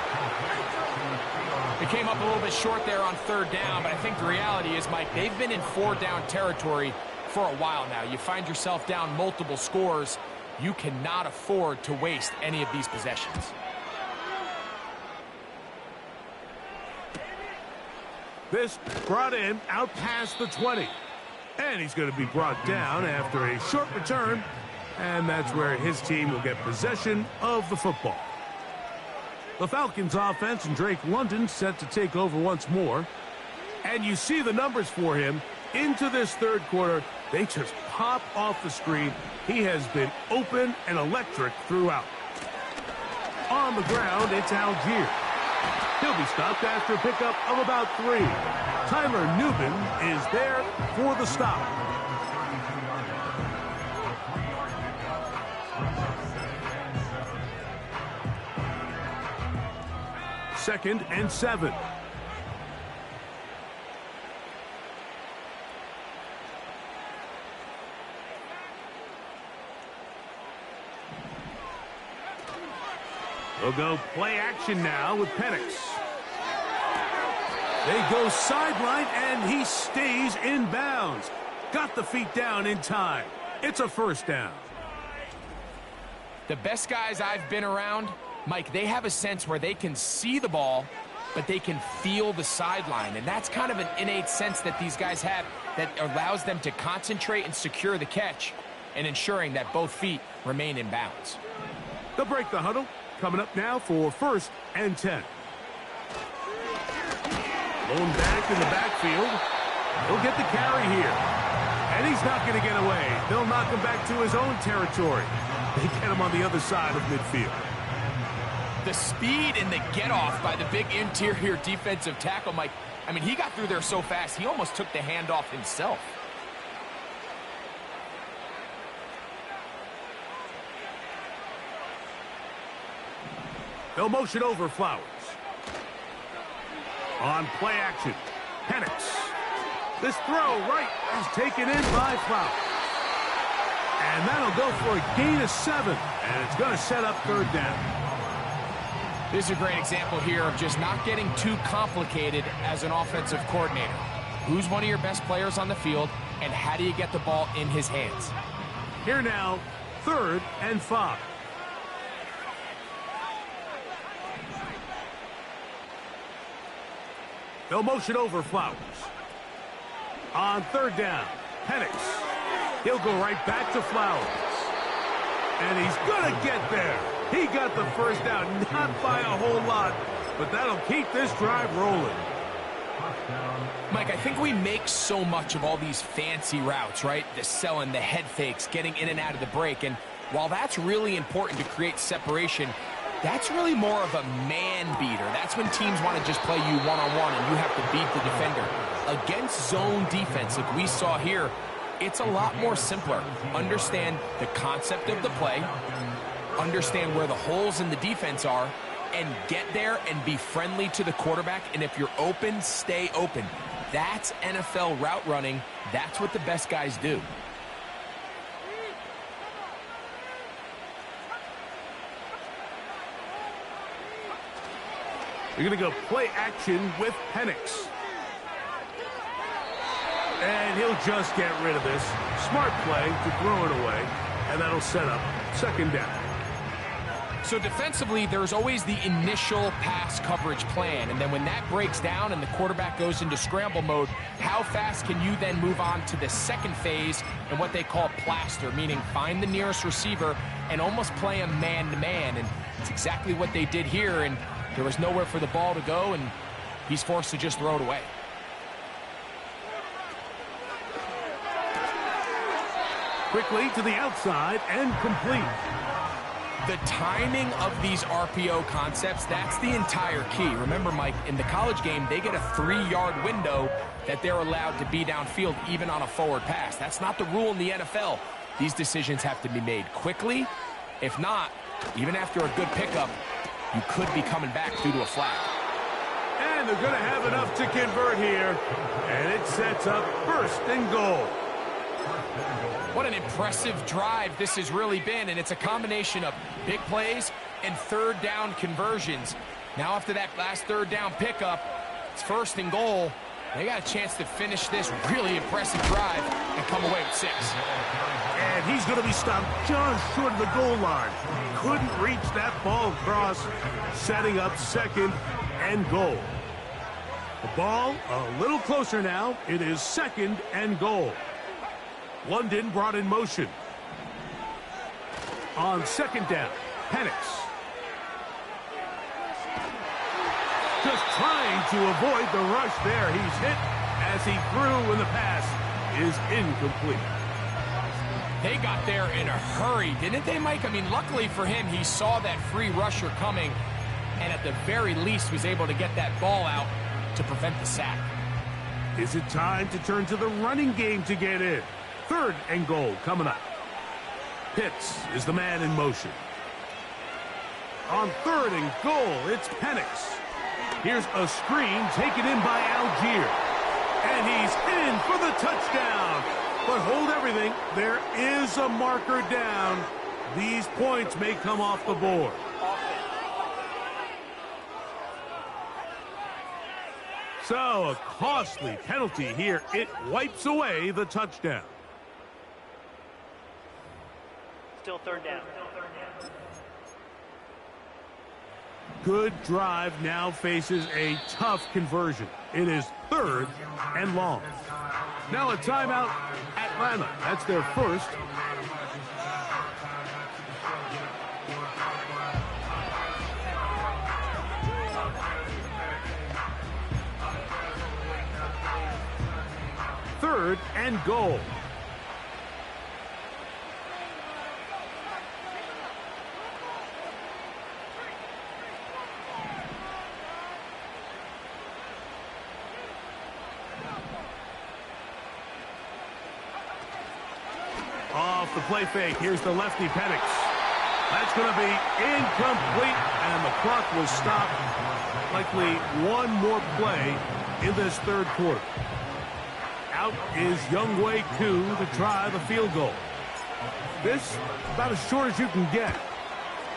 It came up a little bit short there on third down, but I think the reality is, Mike, they've been in 4-down territory for a while now. You find yourself down multiple scores. You cannot afford to waste any of these possessions. This brought in out past the 20. And he's going to be brought down after a short return. And that's where his team will get possession of the football. The Falcons offense and Drake London set to take over once more. And you see the numbers for him into this third quarter. They just pop off the screen. He has been open and electric throughout. On the ground, it's Algier. He'll be stopped after a pickup of about 3. Tyler Newman is there for the stop. Second and 7. We'll go play action now with Penix. They go sideline, and he stays in bounds. Got the feet down in time. It's a first down. The best guys I've been around, Mike, they have a sense where they can see the ball, but they can feel the sideline. And that's kind of an innate sense that these guys have that allows them to concentrate and secure the catch and ensuring that both feet remain in bounds. They'll break the huddle. Coming up now for first and 10. Lone back in the backfield. He'll get the carry here. And he's not going to get away. They'll knock him back to his own territory. They get him on the other side of midfield. The speed and the get-off by the big interior defensive tackle, Mike. I mean, he got through there so fast, he almost took the handoff himself. They'll motion over Flowers. On play action, Penix. This throw right is taken in by Flowers. And that'll go for a gain of 7. And it's going to set up third down. This is a great example here of just not getting too complicated as an offensive coordinator. Who's one of your best players on the field, and how do you get the ball in his hands? Here now, third and 5. They'll motion over Flowers. On third down, Penix. He'll go right back to Flowers. And he's going to get there. He got the first down, not by a whole lot, but that'll keep this drive rolling. Mike, I think we make so much of all these fancy routes, right? The selling, the head fakes, getting in and out of the break. And while that's really important to create separation, that's really more of a man beater. That's when teams want to just play you one-on-one and you have to beat the defender. Against zone defense, like we saw here, it's a lot more simpler. Understand the concept of the play, understand where the holes in the defense are, and get there and be friendly to the quarterback. And if you're open, stay open. That's NFL route running. That's what the best guys do. We're going to go play action with Penix. And he'll just get rid of this. Smart play to throw it away. And that'll set up second down. So defensively, there's always the initial pass coverage plan. And then when that breaks down and the quarterback goes into scramble mode, how fast can you then move on to the second phase and what they call plaster, meaning find the nearest receiver and almost play him man-to-man. And it's exactly what they did here. And there was nowhere for the ball to go, and he's forced to just throw it away. Quickly to the outside and complete. The timing of these RPO concepts, that's the entire key. Remember, Mike, in the college game, they get a 3-yard window that they're allowed to be downfield even on a forward pass. That's not the rule in the NFL. These decisions have to be made quickly. If not, even after a good pickup, you could be coming back due to a flag. And they're going to have enough to convert here. And it sets up first and goal. What an impressive drive this has really been, and it's a combination of big plays and third down conversions. Now after that last third down pickup, it's first and goal. They got a chance to finish this really impressive drive and come away with 6. And he's going to be stopped just short of the goal line. Couldn't reach that ball across, setting up second and goal. The ball a little closer now. It is second and goal. London brought in motion. On second down, Penix. Just trying to avoid the rush there. He's hit as he threw, and the pass is incomplete. They got there in a hurry, didn't they, Mike? I mean, luckily for him, he saw that free rusher coming, and at the very least was able to get that ball out to prevent the sack. Is it time to turn to the running game to get in? 3rd and goal coming up. Pitts is the man in motion. On 3rd and goal, it's Penix. Here's a screen taken in by Algier. And he's in for the touchdown. But hold everything. There is a marker down. These points may come off the board. So, a costly penalty here. It wipes away the touchdown. Still 3rd down. Good drive now faces a tough conversion. It is 3rd and long. Now a timeout, Atlanta. That's their first. Third and goal. Off the play fake, here's the lefty Penix. That's going to be incomplete, and the clock will stop. Likely one more play in this 3rd quarter. Out is Younghoe Koo to try the field goal. This about as short as you can get.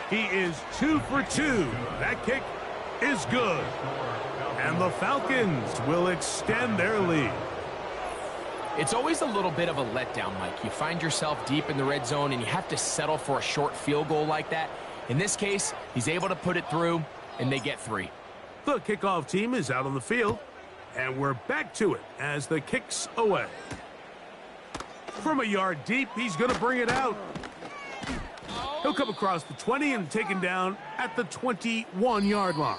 He is 2 for 2. That kick is good. And the Falcons will extend their lead. It's always a little bit of a letdown, Mike. You find yourself deep in the red zone, and you have to settle for a short field goal like that. In this case, he's able to put it through, and they get 3. The kickoff team is out on the field, and we're back to it as the kick's away. From a yard deep, he's going to bring it out. He'll come across the 20 and taken down at the 21-yard line.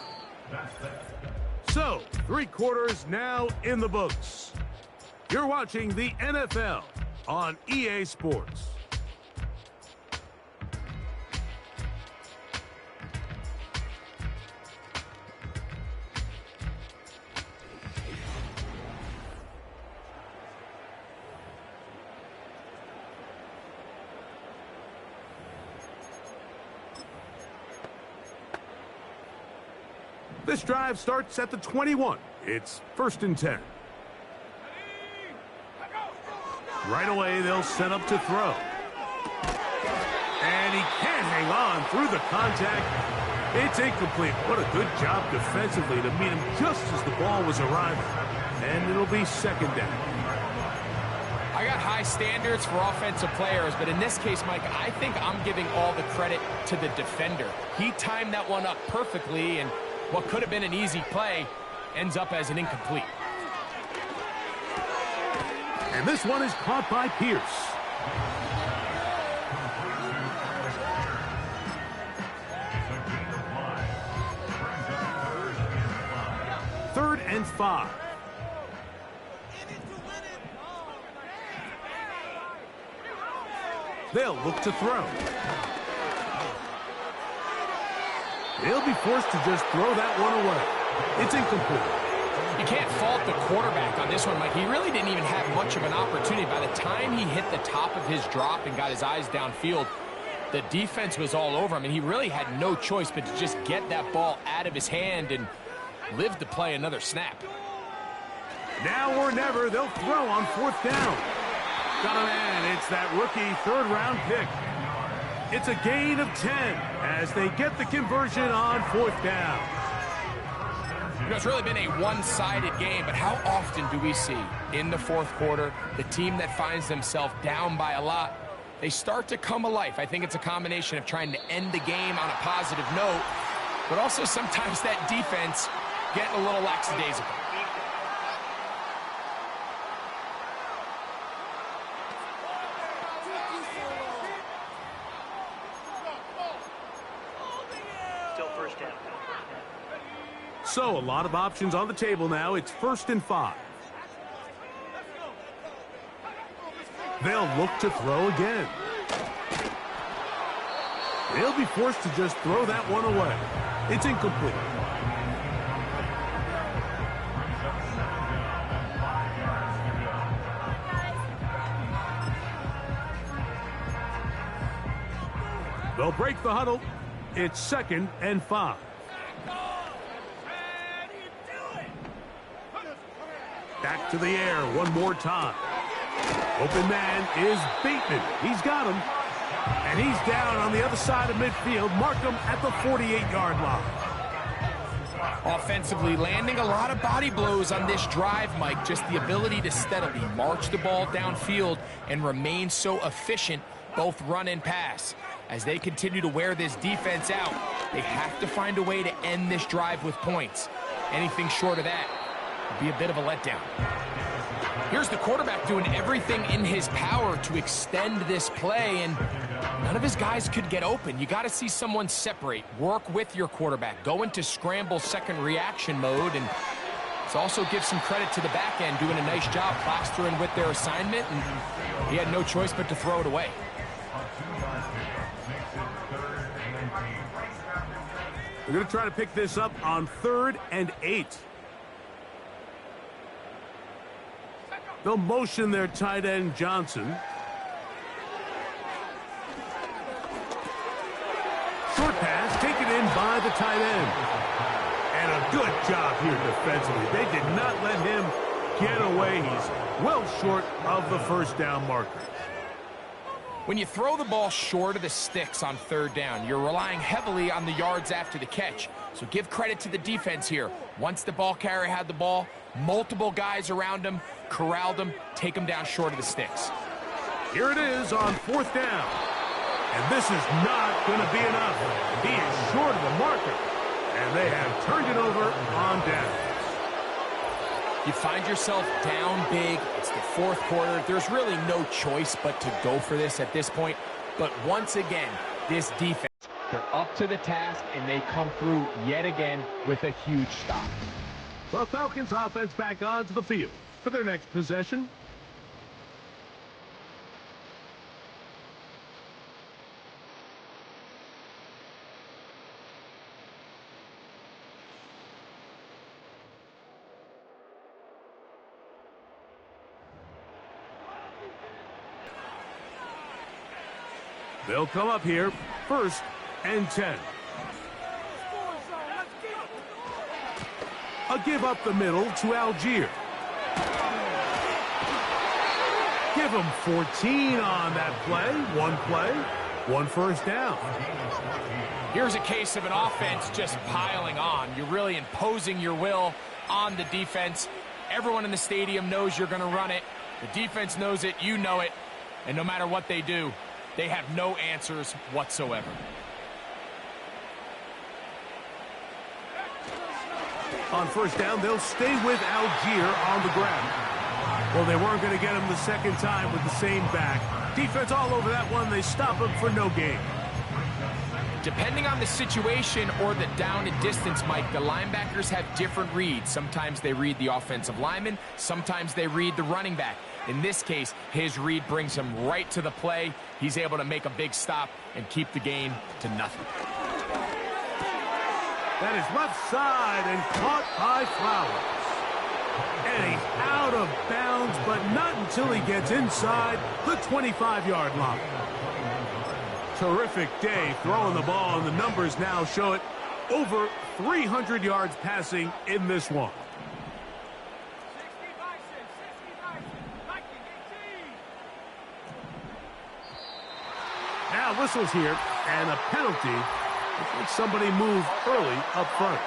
So, 3 quarters now in the books. You're watching the NFL on EA Sports. This drive starts at the 21. It's 1st and 10. Right away, they'll set up to throw. And he can't hang on through the contact. It's incomplete. What a good job defensively to meet him just as the ball was arriving. And it'll be 2nd down. I got high standards for offensive players, but in this case, Mike, I think I'm giving all the credit to the defender. He timed that one up perfectly, and what could have been an easy play ends up as an incomplete. And this one is caught by Pierce. Third and 5. They'll look to throw. They'll be forced to just throw that one away. It's incomplete. You can't fault the quarterback on this one, Mike. He really didn't even have much of an opportunity. By the time he hit the top of his drop and got his eyes downfield, the defense was all over him, and he really had no choice but to just get that ball out of his hand and live to play another snap. Now or never, they'll throw on 4th down. Got a man, it's that rookie 3rd-round pick. It's a gain of 10 as they get the conversion on 4th down. You know, it's really been a one-sided game, but how often do we see in the 4th quarter the team that finds themselves down by a lot, they start to come alive? I think it's a combination of trying to end the game on a positive note, but also sometimes that defense getting a little lackadaisical. Still 1st down. So a lot of options on the table now. It's 1st and 5. They'll look to throw again. They'll be forced to just throw that one away. It's incomplete. They'll break the huddle. It's 2nd and 5. Back to the air one more time. Open man is Bateman. He's got him. And he's down on the other side of midfield. Mark him at the 48-yard line. Offensively, landing a lot of body blows on this drive, Mike. Just the ability to steadily march the ball downfield and remain so efficient, both run and pass. As they continue to wear this defense out, they have to find a way to end this drive with points. Anything short of that would be a bit of a letdown. Here's the quarterback doing everything in his power to extend this play, and none of his guys could get open. You got to see someone separate, work with your quarterback, go into scramble second reaction mode, and let's also give some credit to the back end doing a nice job plastering with their assignment, and he had no choice but to throw it away. We're going to try to pick this up on 3rd and 8. They'll motion their tight end, Johnson. Short pass taken in by the tight end. And a good job here defensively. They did not let him get away. He's well short of the first down marker. When you throw the ball short of the sticks on 3rd down, you're relying heavily on the yards after the catch. So give credit to the defense here. Once the ball carrier had the ball, multiple guys around him, corralled him, take him down short of the sticks. Here it is on 4th down. And this is not going to be enough. He is short of the marker. And they have turned it over on down. You find yourself down big. It's the 4th quarter. There's really no choice but to go for this at this point. But once again, this defense, they're up to the task, and they come through yet again with a huge stop. The Falcons offense back onto the field for their next possession. They'll come up here, 1st and 10. A give up the middle to Algier. Give him 14 on that play. One first down. Here's a case of an offense just piling on. You're really imposing your will on the defense. Everyone in the stadium knows you're going to run it. The defense knows it. You know it. And no matter what they do, they have no answers whatsoever. On 1st down, they'll stay with Algier on the ground. Well, they weren't going to get him the second time with the same back. Defense all over that one. They stop him for no gain. Depending on the situation or the down and distance, Mike, the linebackers have different reads. Sometimes they read the offensive lineman. Sometimes they read the running back. In this case, his read brings him right to the play. He's able to make a big stop and keep the gain to nothing. That is left side and caught by Flowers. And he's out of bounds, but not until he gets inside the 25-yard line. Terrific day throwing the ball, and the numbers now show it. Over 300 yards passing in this one. Now whistles here, and a penalty. Looks like somebody moved early up front.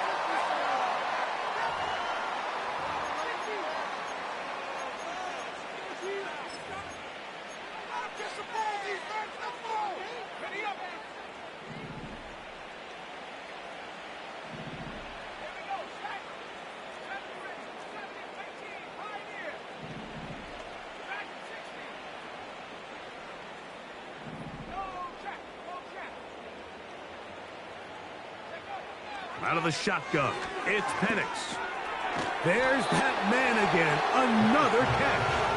Out of the shotgun, it's Penix. There's that man again. Another catch.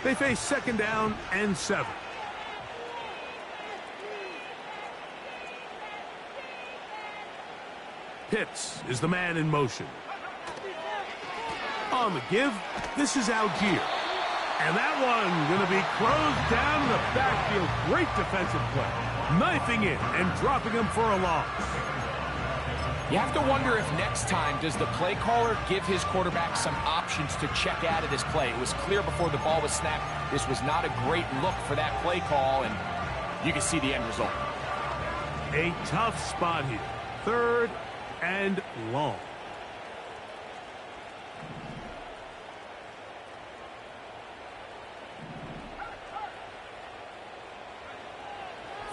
They face second down and 7. Pitts is the man in motion. On the give, this is Algier. And that one going to be closed down in the backfield. Great defensive play. Knifing in and dropping him for a loss. You have to wonder if next time does the play caller give his quarterback some options to check out of this play. It was clear before the ball was snapped. This was not a great look for that play call, and you can see the end result. A tough spot here. 3rd and long.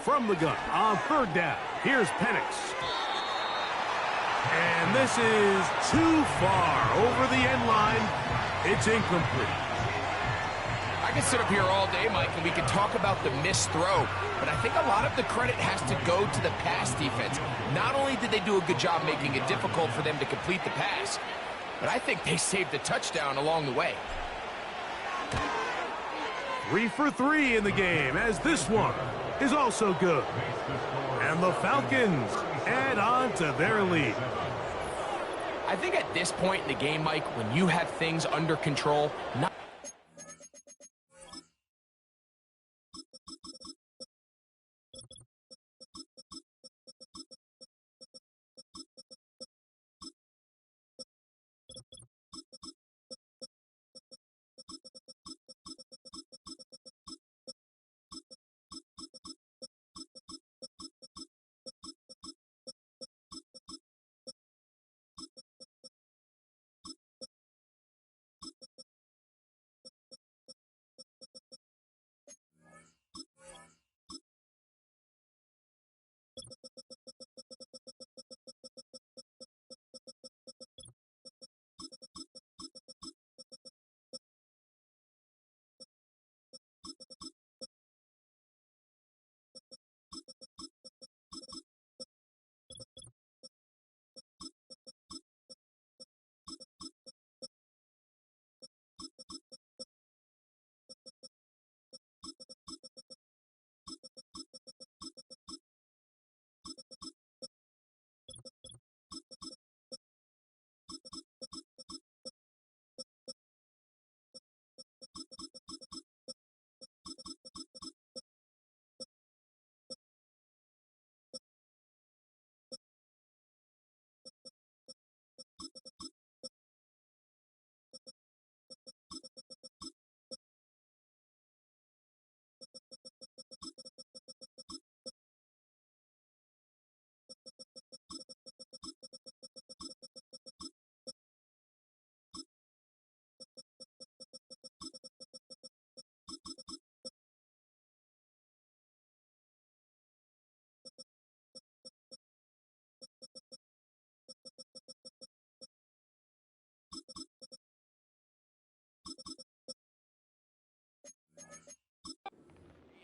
From the gun on 3rd down. Here's Penix. And this is too far over the end line. It's incomplete. I could sit up here all day, Mike, and we could talk about the missed throw, but I think a lot of the credit has to go to the pass defense. Not only did they do a good job making it difficult for them to complete the pass, but I think they saved the touchdown along the way. 3 for 3 in the game, as this one is also good. And the Falcons add on to their lead. I think at this point in the game, Mike, when you have things under control, not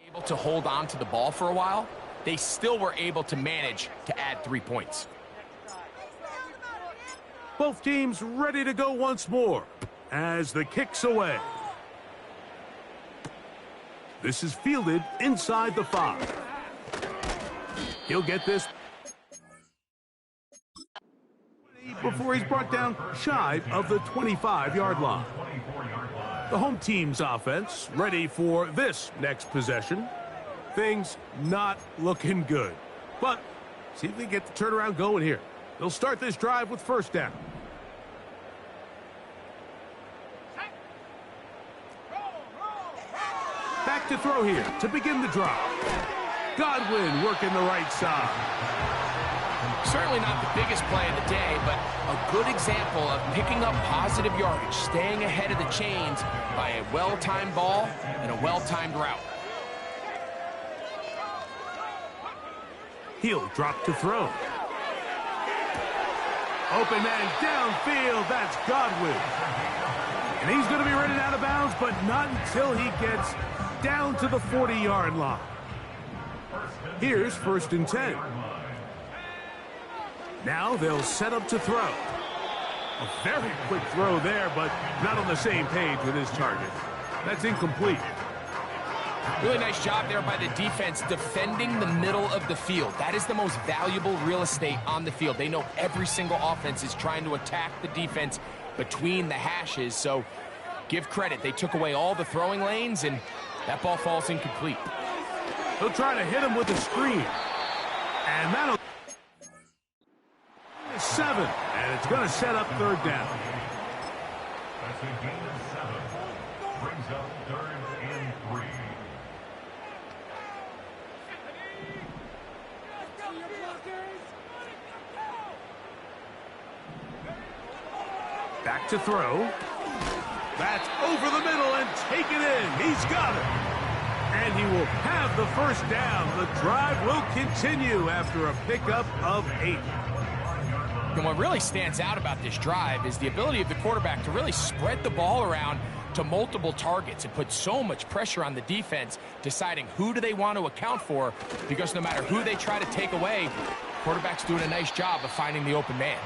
able to hold on to the ball for a while, they still were able to manage to add 3 points. Both teams ready to go once more as the kick's away. This is fielded inside the 5. He'll get this before he's brought down shy of the 25-yard line. The home team's offense ready for this next possession. Things not looking good, but see if they get the turnaround going here. They'll start this drive with 1st down. Back to throw here to begin the drive. Godwin working the right side. Certainly not the biggest play of the day, but a good example of picking up positive yardage, staying ahead of the chains by a well-timed ball and a well-timed route. He'll drop to throw. Open man downfield. That's Godwin. And he's going to be running out of bounds, but not until he gets down to the 40-yard line. Here's 1st and 10. Now they'll set up to throw. A very quick throw there, but not on the same page with his target. That's incomplete. Really nice job there by the defense defending the middle of the field. That is the most valuable real estate on the field. They know every single offense is trying to attack the defense between the hashes, so give credit. They took away all the throwing lanes, and that ball falls incomplete. They'll try to hit him with a screen. And that'll 7, and it's going to set up 3rd down. That's a gain of 7. Brings up 3rd and 3. Back to throw. That's over the middle and taken in. He's got it. And he will have the 1st down. The drive will continue after a pickup of 8. And what really stands out about this drive is the ability of the quarterback to really spread the ball around to multiple targets and put so much pressure on the defense, deciding who do they want to account for, because no matter who they try to take away, quarterback's doing a nice job of finding the open man.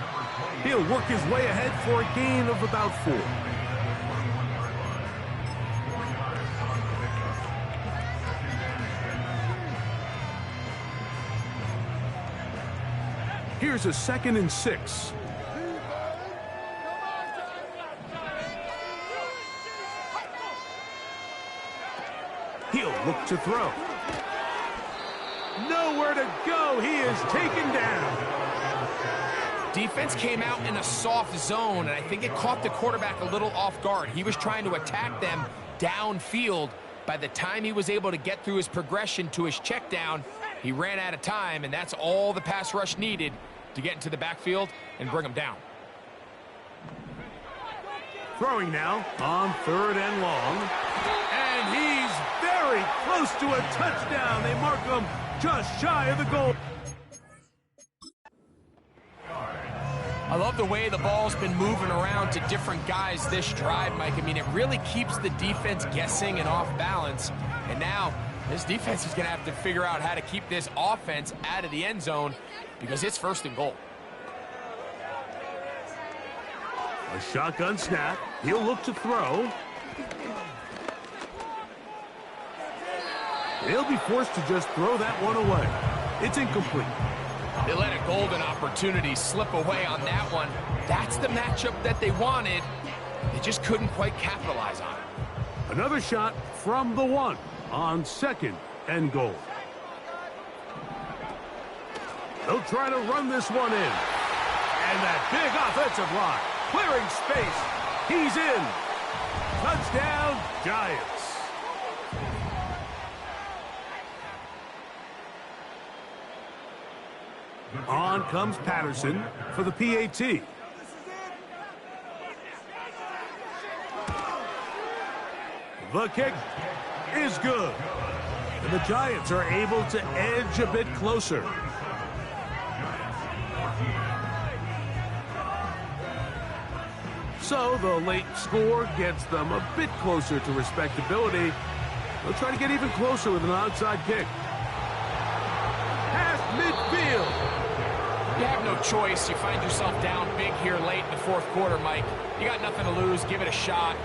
He'll work his way ahead for a gain of about 4. Here's a 2nd and 6. He'll look to throw. Nowhere to go. He is taken down. Defense came out in a soft zone, and I think it caught the quarterback a little off guard. He was trying to attack them downfield. By the time he was able to get through his progression to his check down, he ran out of time, and that's all the pass rush needed to get into the backfield and bring him down. Throwing now on 3rd and long. And he's very close to a touchdown. They mark him just shy of the goal. I love the way the ball's been moving around to different guys this drive, Mike. I mean, it really keeps the defense guessing and off balance. And now this defense is going to have to figure out how to keep this offense out of the end zone, because it's 1st and goal. A shotgun snap. He'll look to throw. They'll be forced to just throw that one away. It's incomplete. They let a golden opportunity slip away on that one. That's the matchup that they wanted. They just couldn't quite capitalize on it. Another shot from the 1 on 2nd and goal. They'll try to run this one in. And that big offensive line, clearing space. He's in. Touchdown, Giants. On comes Patterson for the PAT. The kick is good. And the Giants are able to edge a bit closer. So the late score gets them a bit closer to respectability. They'll try to get even closer with an onside kick. Past midfield. You have no choice. You find yourself down big here late in the 4th quarter, Mike. You got nothing to lose. Give it a shot.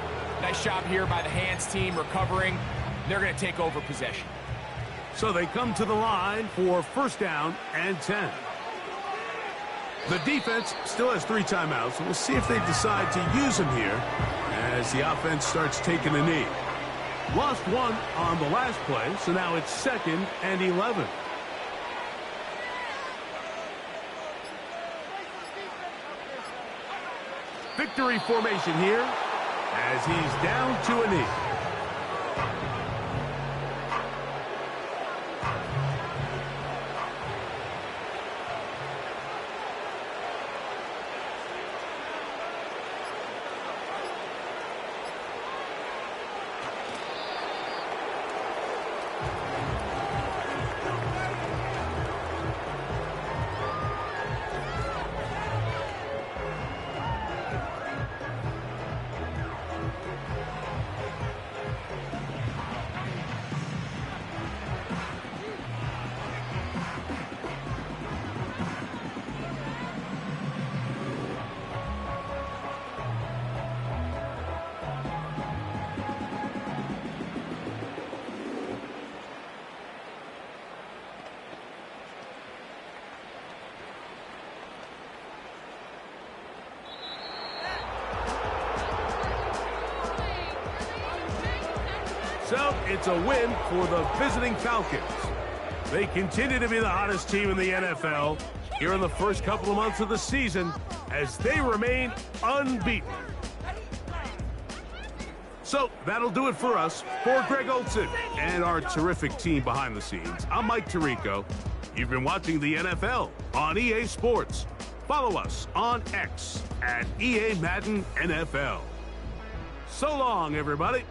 Nice job here by the hands team recovering. They're going to take over possession. So they come to the line for 1st down and 10. The defense still has 3 timeouts. We'll see if they decide to use them here as the offense starts taking a knee. Lost 1 on the last play, so now it's 2nd and 11. Victory formation here as he's down to a knee. So it's a win for the visiting Falcons. They continue to be the hottest team in the NFL here in the first couple of months of the season as they remain unbeaten. So that'll do it for us. For Greg Olson and our terrific team behind the scenes, I'm Mike Tirico. You've been watching the NFL on EA Sports. Follow us on X at EA Madden NFL. So long, everybody.